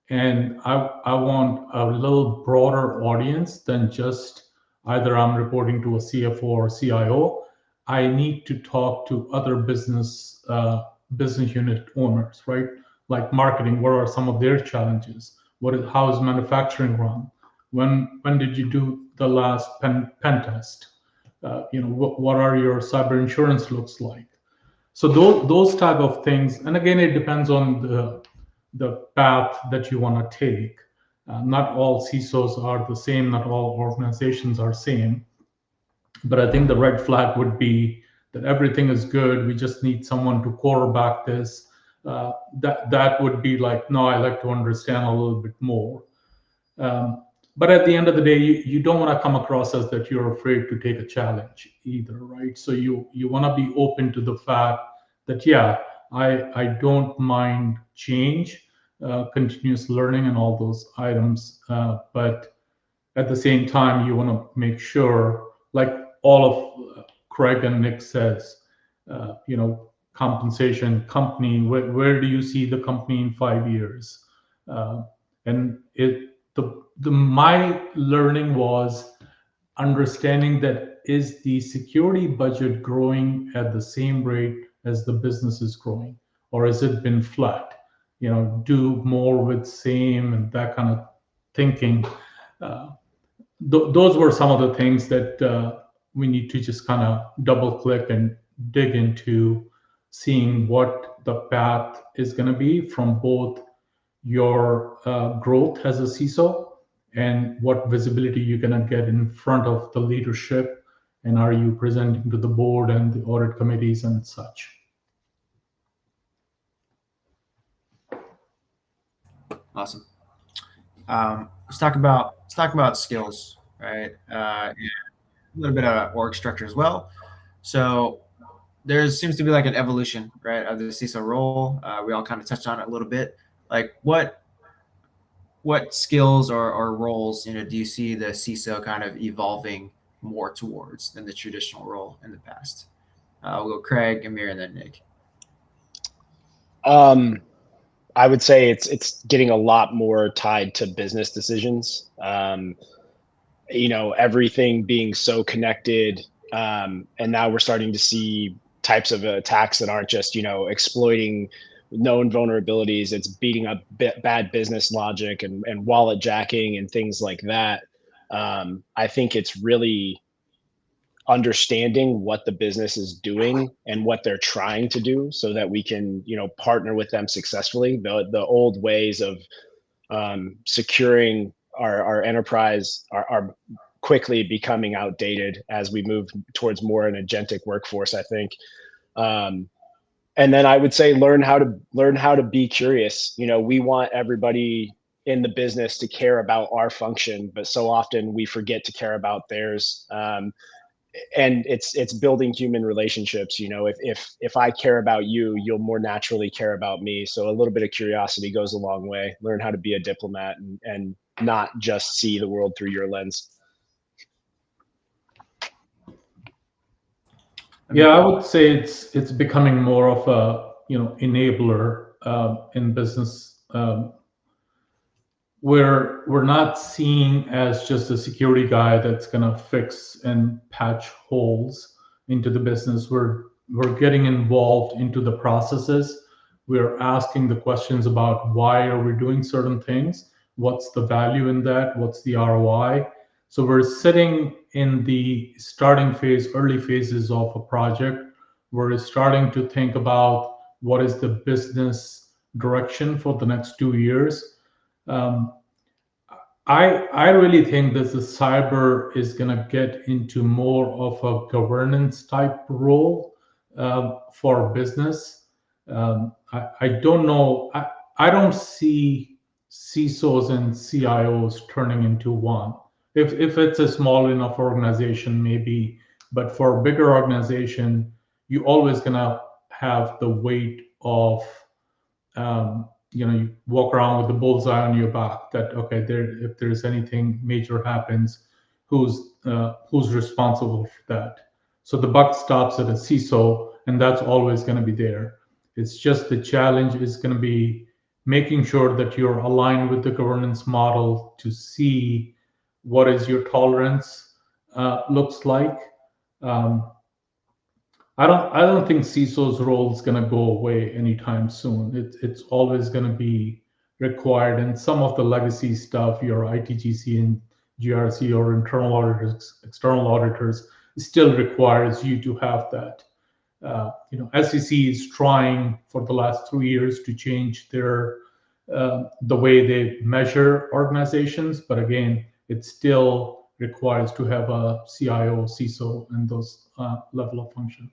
and I want a little broader audience than just either I'm reporting to a CFO or CIO. I need to talk to other business unit owners, right? Like marketing, what are some of their challenges? How is manufacturing run? When did you do the last pen test? What are your cyber insurance looks like? So those type of things, and again, it depends on the path that you want to take. Not all CISOs are the same. Not all organizations are same. But I think the red flag would be that everything is good. We just need someone to quarterback this. That would be like, no, I like to understand a little bit more. But at the end of the day, you don't want to come across as that you're afraid to take a challenge either, right? So you want to be open to the fact that, yeah, I don't mind change, continuous learning, and all those items. But at the same time, you want to make sure, like all of Craig and Nick says, compensation, company, where do you see the company in 5 years? And my learning was understanding that is the security budget growing at the same rate as the business is growing, or has it been flat? Do more with same and that kind of thinking. Those were some of the things that we need to just kind of double click and dig into, seeing what the path is going to be from both your growth as a CISO and what visibility you're going to get in front of the leadership, and are you presenting to the board and the audit committees and such. Awesome. Let's talk about skills, right? A little bit of org structure as well. So there seems to be like an evolution, right, of the CISO role. We all kind of touched on it a little bit. Like what skills or roles, do you see the CISO kind of evolving more towards than the traditional role in the past? We'll go Craig, Amir, and then Nick. I would say it's getting a lot more tied to business decisions. Everything being so connected, and now we're starting to see types of attacks that aren't just exploiting known vulnerabilities. It's beating up bad business logic and wallet jacking and things like that. I think it's really understanding what the business is doing and what they're trying to do so that we can partner with them successfully. The old ways of securing our enterprise are quickly becoming outdated as we move towards more an agentic workforce, I think. And then I would say learn how to be curious. We want everybody in the business to care about our function, but so often we forget to care about theirs. And it's building human relationships. If I care about you, you'll more naturally care about me. So a little bit of curiosity goes a long way. Learn how to be a diplomat and not just see the world through your lens. Yeah, I would say it's becoming more of a enabler in business. We're not seeing as just a security guy that's gonna fix and patch holes into the business. We're getting involved into the processes. We're asking the questions about why are we doing certain things? What's the value in that? What's the ROI? So we're sitting in the starting phase, early phases of a project. We're starting to think about what is the business direction for the next 2 years. I really think that the cyber is going to get into more of a governance type role for business. I don't know. I don't see CISOs and CIOs turning into one. If it's a small enough organization, maybe, but for a bigger organization, you always gonna have the weight of, you walk around with the bullseye on your back. That okay, if there's anything major happens, who's responsible for that? So the buck stops at a CISO, and that's always going to be there. It's just the challenge is going to be making sure that you're aligned with the governance model to see what is your tolerance looks like. Um, I don't think CISO's role is going to go away anytime soon. It's always going to be required, and some of the legacy stuff, your ITGC and GRC or internal auditors, external auditors, still requires you to have that. SEC is trying for the last 3 years to change their the way they measure organizations, but again, it still requires to have a CIO, CISO, and those level of functions.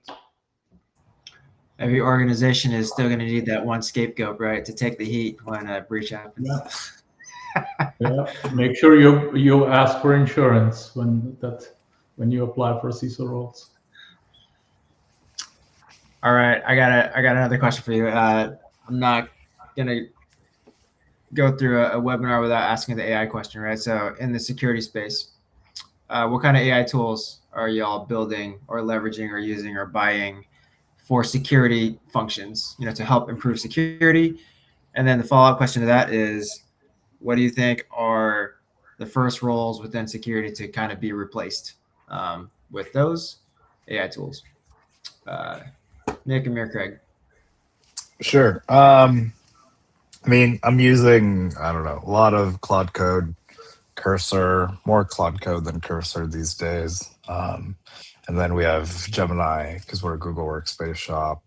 Every organization is still going to need that one scapegoat, right, to take the heat when a breach happens. Yeah. Make sure you ask for insurance when you apply for CISO roles. All right, I got another question for you. I'm not gonna go through a webinar without asking the AI question, right? So in the security space, what kind of AI tools are y'all building or leveraging or using or buying for security functions, to help improve security? And then the follow-up question to that is, what do you think are the first roles within security to kind of be replaced with those AI tools? Nick, Amir, Craig. Sure. I mean, I'm using, I don't know, a lot of Claude Code, Cursor, more Claude Code than Cursor these days. And then we have Gemini, because we're a Google Workspace shop,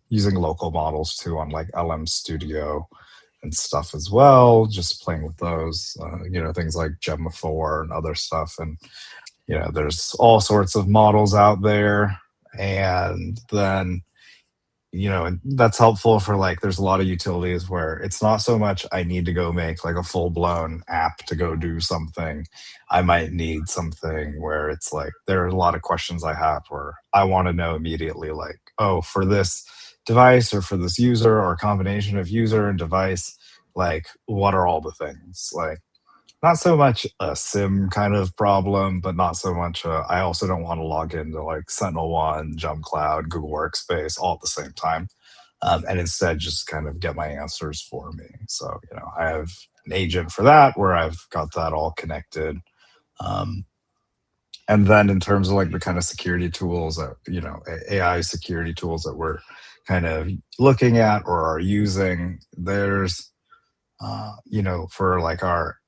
using local models too on like LM Studio and stuff as well, just playing with those, things like Gemma 4 and other stuff. And, there's all sorts of models out there. And then, and that's helpful for like, there's a lot of utilities where it's not so much I need to go make like a full-blown app to go do something. I might need something where it's like, there are a lot of questions I have where I want to know immediately, like, oh, for this device or for this user or a combination of user and device, like, what are all the things? Like, not so much a SIM kind of problem, but not so much I also don't want to log into like SentinelOne, JumpCloud, Google Workspace all at the same time. And instead just kind of get my answers for me. So, I have an agent for that where I've got that all connected. And then in terms of like the kind of security tools that, AI security tools that we're kind of looking at or are using, there's, for like our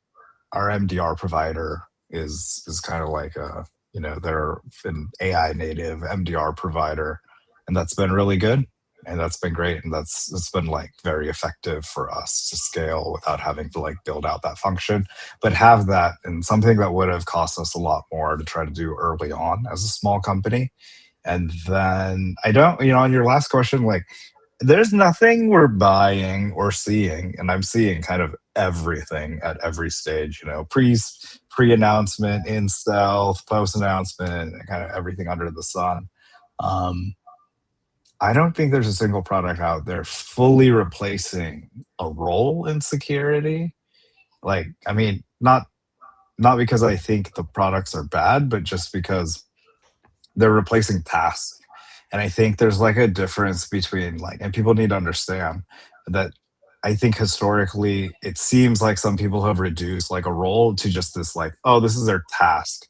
MDR provider is kind of like they're an AI native MDR provider, and that's been really good, and that's been great, and it's been like very effective for us to scale without having to like build out that function, but have that and something that would have cost us a lot more to try to do early on as a small company. And then I don't, on your last question, like, there's nothing we're buying or seeing, and I'm seeing kind of everything at every stage, pre-announcement, in stealth, post-announcement, kind of everything under the sun. I don't think there's a single product out there fully replacing a role in security. Like, I mean, not because I think the products are bad, but just because they're replacing tasks. And I think there's like a difference between like, and people need to understand that I think historically it seems like some people have reduced like a role to just this like, oh, this is their task.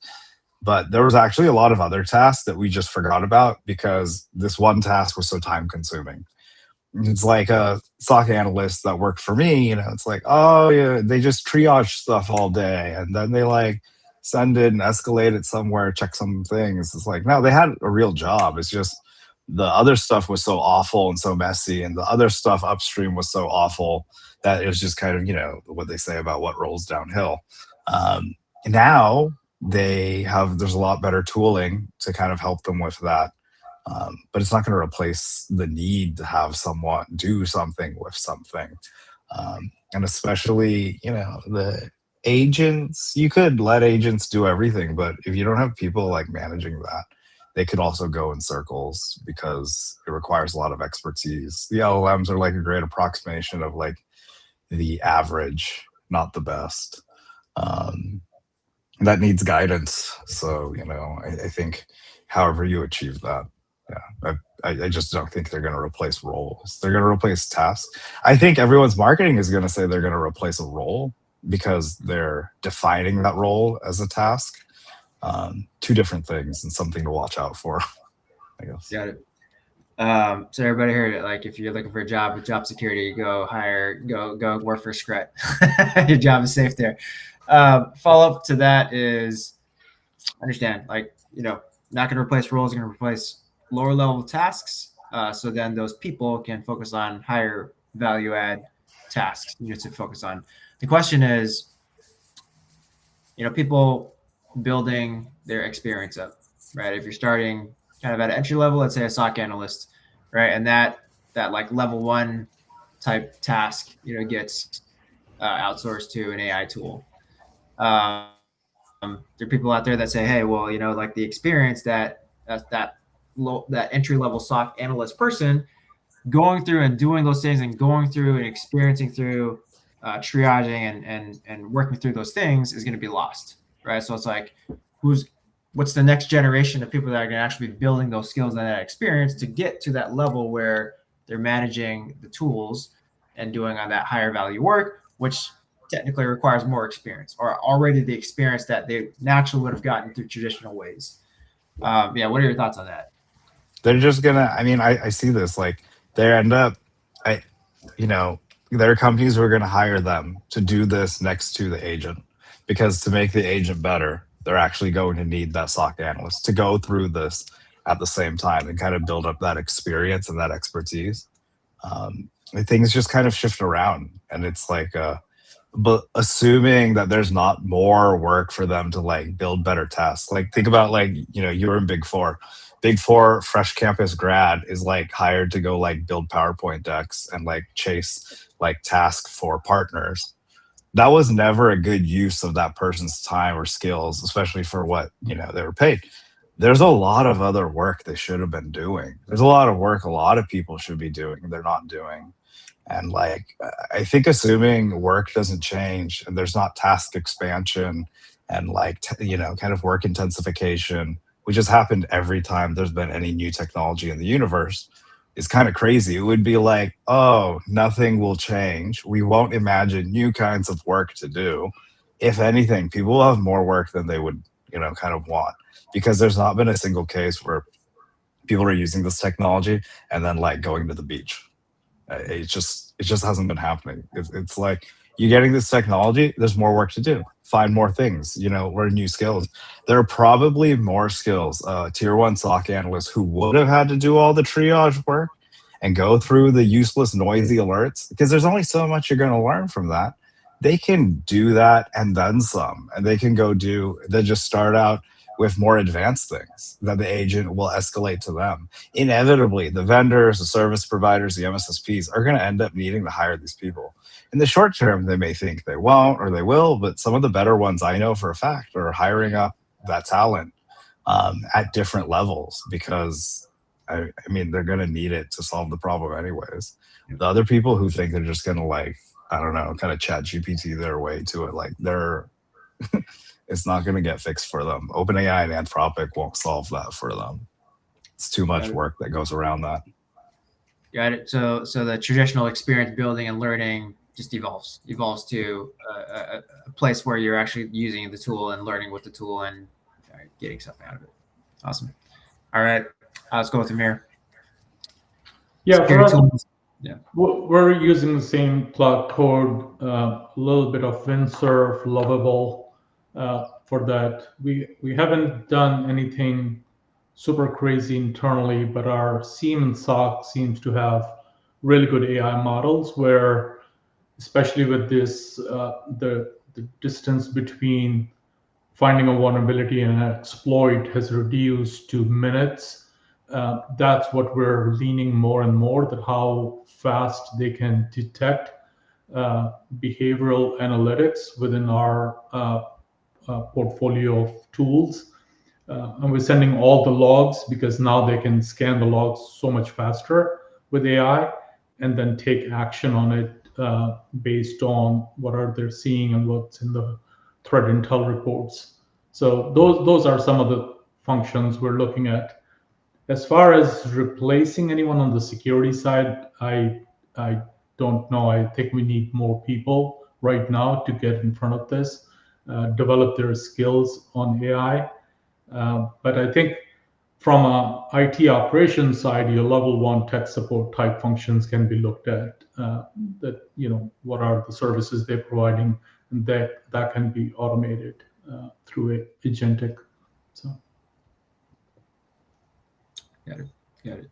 But there was actually a lot of other tasks that we just forgot about because this one task was so time consuming. It's like a SOC analyst that worked for me, it's like, oh yeah, they just triage stuff all day and then they like send it and escalate it somewhere, check some things. It's like, no, they had a real job. It's just the other stuff was so awful and so messy, and the other stuff upstream was so awful that it was just kind of, what they say about what rolls downhill. Now there's a lot better tooling to kind of help them with that. But it's not going to replace the need to have someone do something with something. And especially, the agents, you could let agents do everything, but if you don't have people like managing that, they could also go in circles because it requires a lot of expertise. The LLMs are like a great approximation of like the average, not the best. That needs guidance. So, I think however you achieve that, yeah, I just don't think they're going to replace roles. They're going to replace tasks. I think everyone's marketing is going to say they're going to replace a role because they're defining that role as a task. Two different things and something to watch out for, I guess. Got it. So everybody heard it. Like, if you're looking for a job with job security, go work for Scrut. Your job is safe there. Follow up to that is understand, like, not going to replace roles, going to replace lower level tasks. So then those people can focus on higher value add tasks to focus on. The question is, people building their experience up, right? If you're starting kind of at an entry level, let's say a SOC analyst, right? And that like level 1 type task, gets outsourced to an AI tool. There are people out there that say, hey, well, like the experience that entry level SOC analyst person going through and doing those things and going through and experiencing through triaging and working through those things is going to be lost, right? So it's like, what's the next generation of people that are going to actually be building those skills and that experience to get to that level where they're managing the tools and doing on that higher value work, which technically requires more experience or already the experience that they naturally would have gotten through traditional ways. What are your thoughts on that? They're just gonna, I see this, like they end up, there are companies who are gonna hire them to do this next to the agent, because to make the agent better, they're actually going to need that SOC analyst to go through this at the same time and kind of build up that experience and that expertise. Things just kind of shift around, and it's like, but assuming that there's not more work for them to like build better tests. Like think about like, you were in Big Four fresh campus grad is like hired to go like build PowerPoint decks and like chase like tasks for partners. That was never a good use of that person's time or skills, especially for what, they were paid. There's a lot of other work they should have been doing. There's a lot of work a lot of people should be doing, they're not doing. And like, I think assuming work doesn't change and there's not task expansion and like, kind of work intensification, which has happened every time there's been any new technology in the universe, is kind of crazy. It would be like, oh, nothing will change. We won't imagine new kinds of work to do. If anything, people will have more work than they would, kind of want, because there's not been a single case where people are using this technology and then like going to the beach. It just hasn't been happening. It's like, you're getting this technology, there's more work to do. Find more things, learn new skills. There are probably more skills. Tier 1 SOC analysts who would have had to do all the triage work and go through the useless, noisy alerts, because there's only so much you're going to learn from that. They can do that and then some, and they can just start out with more advanced things that the agent will escalate to them. Inevitably, the vendors, the service providers, the MSSPs are going to end up needing to hire these people. In the short term, they may think they won't or they will, but some of the better ones I know for a fact are hiring up that talent at different levels, because they're going to need it to solve the problem anyways. The other people who think they're just going to like, I don't know, kind of chat GPT their way to it, like they're it's not going to get fixed for them. OpenAI and Anthropic won't solve that for them. It's too much work that goes around that. Got it. So the traditional experience building and learning just evolves to a place where you're actually using the tool and learning with the tool and getting stuff out of it. Awesome. All right. Let's go with Amir. Yeah, for us, we're using the same cloud code, a little bit of Windsurf, Lovable. For that, we haven't done anything super crazy internally, but our SIEM and SOC seems to have really good AI models where, especially with this, the distance between finding a vulnerability and an exploit has reduced to minutes. That's what we're leaning more and more, that how fast they can detect behavioral analytics within our portfolio of tools. And we're sending all the logs because now they can scan the logs so much faster with AI and then take action on it based on what are they seeing and what's in the threat intel reports. So those are some of the functions we're looking at. As far as replacing anyone on the security side, I don't know. I think we need more people right now to get in front of this, develop their skills on AI. But I think from a IT operations side, your level 1 tech support type functions can be looked at. That, what are the services they're providing, and that can be automated through agentic. So. Got it.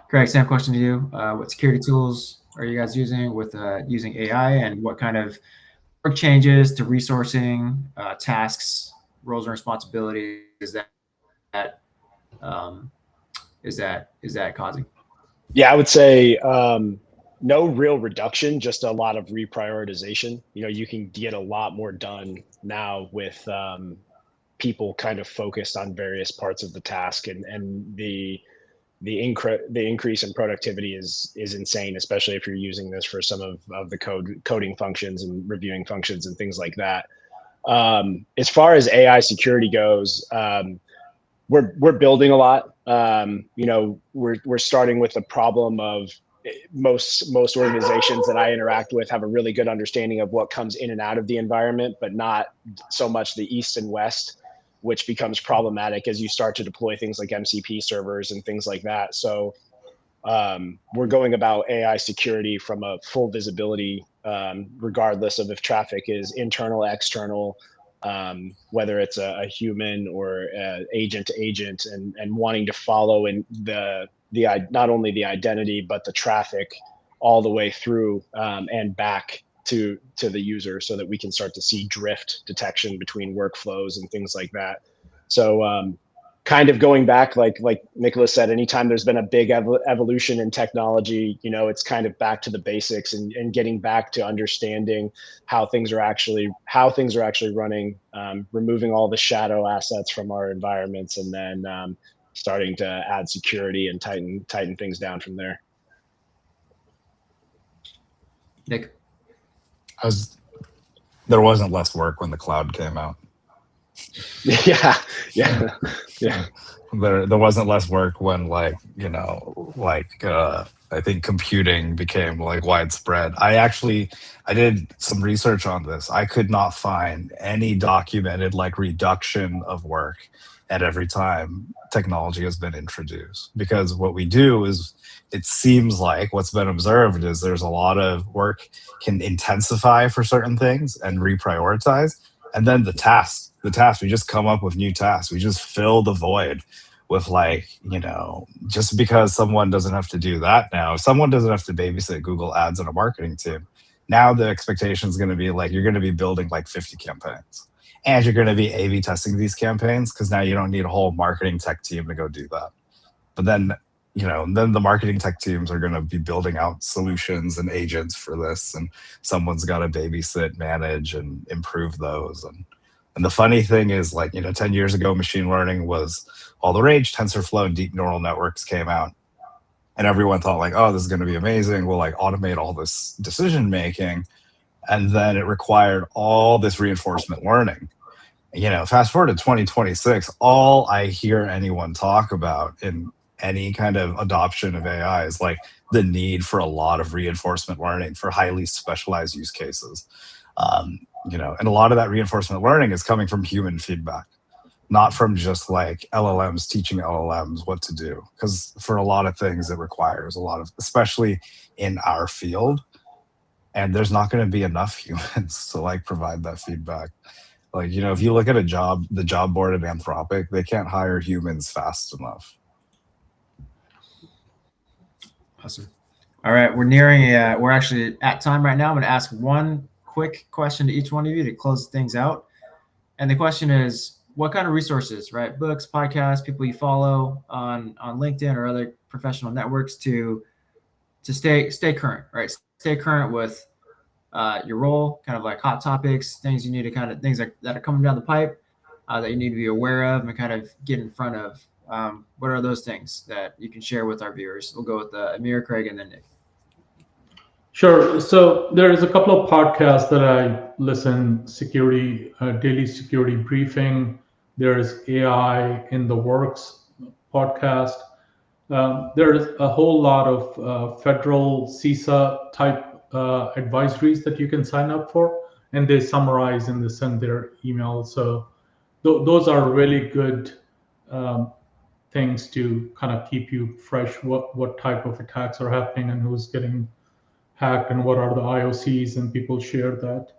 Craig, same question to you. What security tools are you guys using with using AI, and what kind of work changes to resourcing, tasks, roles and responsibilities is that causing? Yeah, I would say no real reduction, just a lot of reprioritization. You can get a lot more done now with people kind of focused on various parts of the task, and the increase in productivity is insane, especially if you're using this for some of the coding functions and reviewing functions and things like that. As far as AI security goes, we're building a lot. We're starting with the problem of most organizations that I interact with have a really good understanding of what comes in and out of the environment, but not so much the east and west, which becomes problematic as you start to deploy things like MCP servers and things like that. So we're going about AI security from a full visibility, regardless of if traffic is internal, external, whether it's a human or agent to agent, and wanting to follow in the not only the identity but the traffic all the way through and back to the user, so that we can start to see drift detection between workflows and things like that. So kind of going back, like Nicholas said, anytime there's been a big evolution in technology, it's kind of back to the basics and getting back to understanding how things are actually running, removing all the shadow assets from our environments, and then starting to add security and tighten things down from there. Nick? There wasn't less work when the cloud came out. Yeah. There wasn't less work when I think computing became widespread. I did some research on this. I could not find any documented reduction of work at every time technology has been introduced, because what we do is, it seems like what's been observed is there's a lot of work can intensify for certain things and reprioritize, and then the tasks, we just come up with new tasks. We just fill the void with just because someone doesn't have to do that now. If someone doesn't have to babysit Google Ads and a marketing team, now the expectation is going to be you're going to be building 50 campaigns. And you're going to be A/B testing these campaigns, because now you don't need a whole marketing tech team to go do that. But then, then the marketing tech teams are going to be building out solutions and agents for this, and someone's got to babysit, manage, and improve those. And the funny thing is, 10 years ago, machine learning was all the rage. TensorFlow and deep neural networks came out, and everyone thought oh, this is going to be amazing. We'll automate all this decision making. And then it required all this reinforcement learning. Fast forward to 2026, all I hear anyone talk about in any kind of adoption of AI is the need for a lot of reinforcement learning for highly specialized use cases. And a lot of that reinforcement learning is coming from human feedback, not from just LLMs teaching LLMs what to do. Because for a lot of things, it requires a lot of, especially in our field, and there's not going to be enough humans to provide that feedback. If you look at the job board at Anthropic, they can't hire humans fast enough. Awesome. All right, we're actually at time right now. I'm going to ask one quick question to each one of you to close things out. And the question is, what kind of resources, right? Books, podcasts, people you follow on LinkedIn or other professional networks to stay current, right? Stay current with your role, kind of like hot topics, things you need to things that are coming down the pipe that you need to be aware of and kind of get in front of. What are those things that you can share with our viewers? We'll go with Amir, Craig, and then Nick. Sure. So there's a couple of podcasts that I listen, daily security briefing. There's AI in the Works podcast. There's a whole lot of federal CISA type advisories that you can sign up for, and they summarize and they send their emails. So those are really good things to kind of keep you fresh. What type of attacks are happening and who's getting hacked and what are the IOCs, and people share that.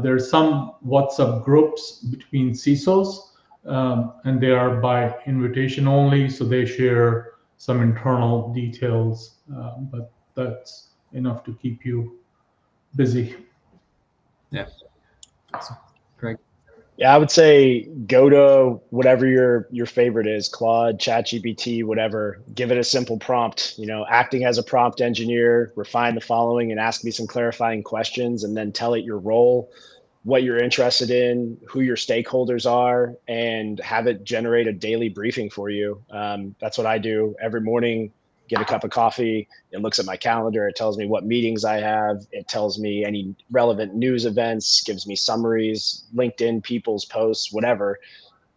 There's some WhatsApp groups between CISOs, and they are by invitation only, so they share some internal details, but that's enough to keep you busy. Yeah. Awesome. Craig? Yeah, I would say go to whatever your favorite is, Claude, ChatGPT, whatever. Give it a simple prompt. Acting as a prompt engineer, refine the following and ask me some clarifying questions, and then tell it your role, what you're interested in, who your stakeholders are, and have it generate a daily briefing for you. That's what I do every morning. Get a cup of coffee. It looks at my calendar. It tells me what meetings I have. It tells me any relevant news events, gives me summaries, LinkedIn, people's posts, whatever.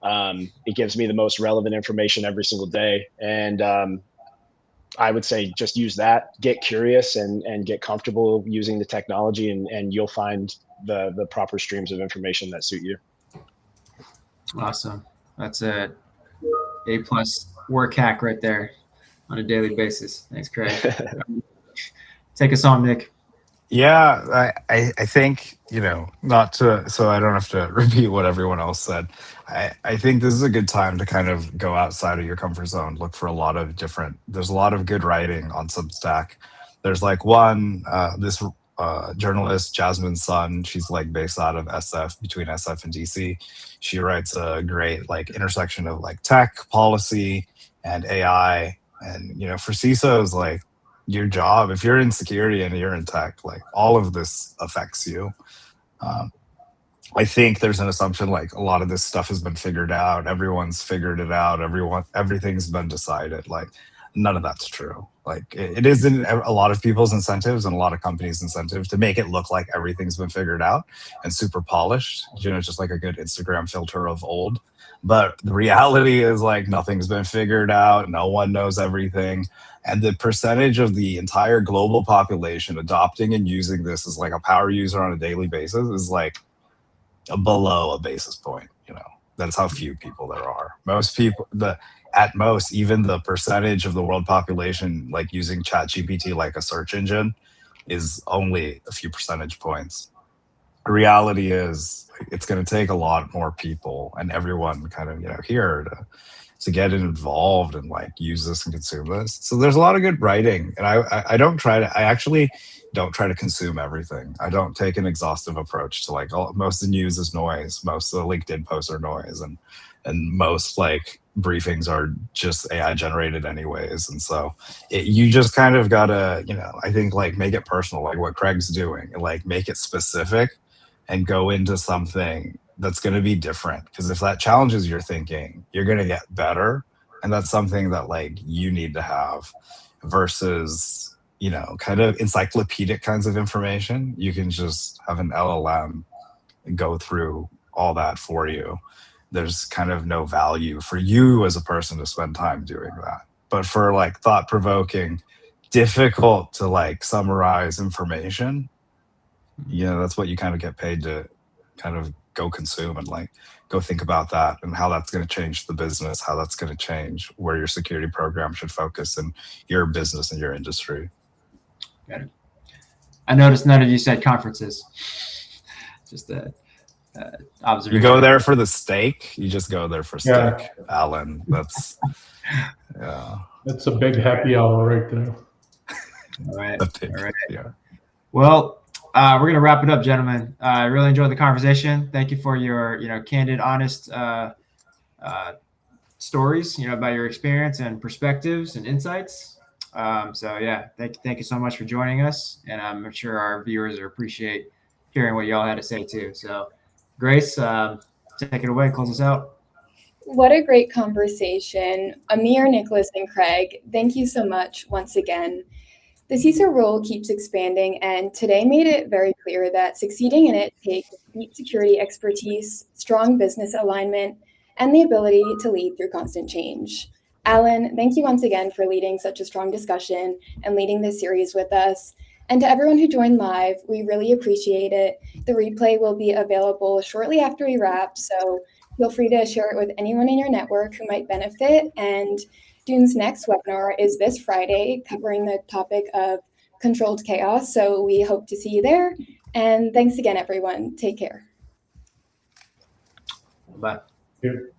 It gives me the most relevant information every single day. And I would say just use that, get curious and get comfortable using the technology, and you'll find the proper streams of information that suit you. Awesome. That's a A+ work hack right there on a daily basis. Thanks, Craig. Take us on, Nick. Yeah, I think, not to, so I don't have to repeat what everyone else said. I think this is a good time to kind of go outside of your comfort zone, look for there's a lot of good writing on Substack. There's like this journalist, Jasmine Sun, she's like based out of between SF and DC. She writes a great like intersection of like tech, policy, and AI. And, for CISOs, like, your job, if you're in security and you're in tech, like all of this affects you. I think there's an assumption like a lot of this stuff has been figured out. Everyone's figured it out. Everything's been decided. Like none of that's true. Like it isn't a lot of people's incentives and a lot of companies' incentives to make it look like everything's been figured out and super polished, just like a good Instagram filter of old. But the reality is like nothing's been figured out. No one knows everything. And the percentage of the entire global population adopting and using this as like a power user on a daily basis is like below a basis point. That's how few people there are. Most people, at most, even the percentage of the world population like using ChatGPT like a search engine is only a few percentage points. The reality is it's going to take a lot more people and everyone kind of here to get involved and like use this and consume this. So there's a lot of good writing, and I actually don't try to consume everything. I don't take an exhaustive approach to like most of the news is noise, most of the LinkedIn posts are noise, and most like briefings are just AI generated anyways. And so you just kind of gotta, I think like make it personal, like what Craig's doing, and like make it specific and go into something that's going to be different. Because if that challenges your thinking, you're going to get better. And that's something that like you need to have versus, kind of encyclopedic kinds of information. You can just have an LLM go through all that for you. There's kind of no value for you as a person to spend time doing that. But for like thought-provoking, difficult to like summarize information, that's what you kind of get paid to kind of go consume and like go think about that and how that's going to change the business, how that's going to change where your security program should focus in your business and your industry. Got it. I noticed none of you said conferences. Just a observation. You go there for the steak. You just go there for steak, Alan. That's That's a big happy hour right there. All right. All right. Yeah. Well, we're going to wrap it up, gentlemen. I really enjoyed the conversation. Thank you for your, candid, honest stories, about your experience and perspectives and insights. So yeah, thank you so much for joining us, and I'm sure our viewers appreciate hearing what y'all had to say too. So, Grace, take it away, close us out. What a great conversation. Amir, Nicholas, and Craig, thank you so much once again. The CISO role keeps expanding, and today made it very clear that succeeding in it takes deep security expertise, strong business alignment, and the ability to lead through constant change. Alan, thank you once again for leading such a strong discussion and leading this series with us. And to everyone who joined live, we really appreciate it. The replay will be available shortly after we wrap, so feel free to share it with anyone in your network who might benefit. And Dune's next webinar is this Friday, covering the topic of controlled chaos. So we hope to see you there. And thanks again, everyone. Take care. Bye. Here.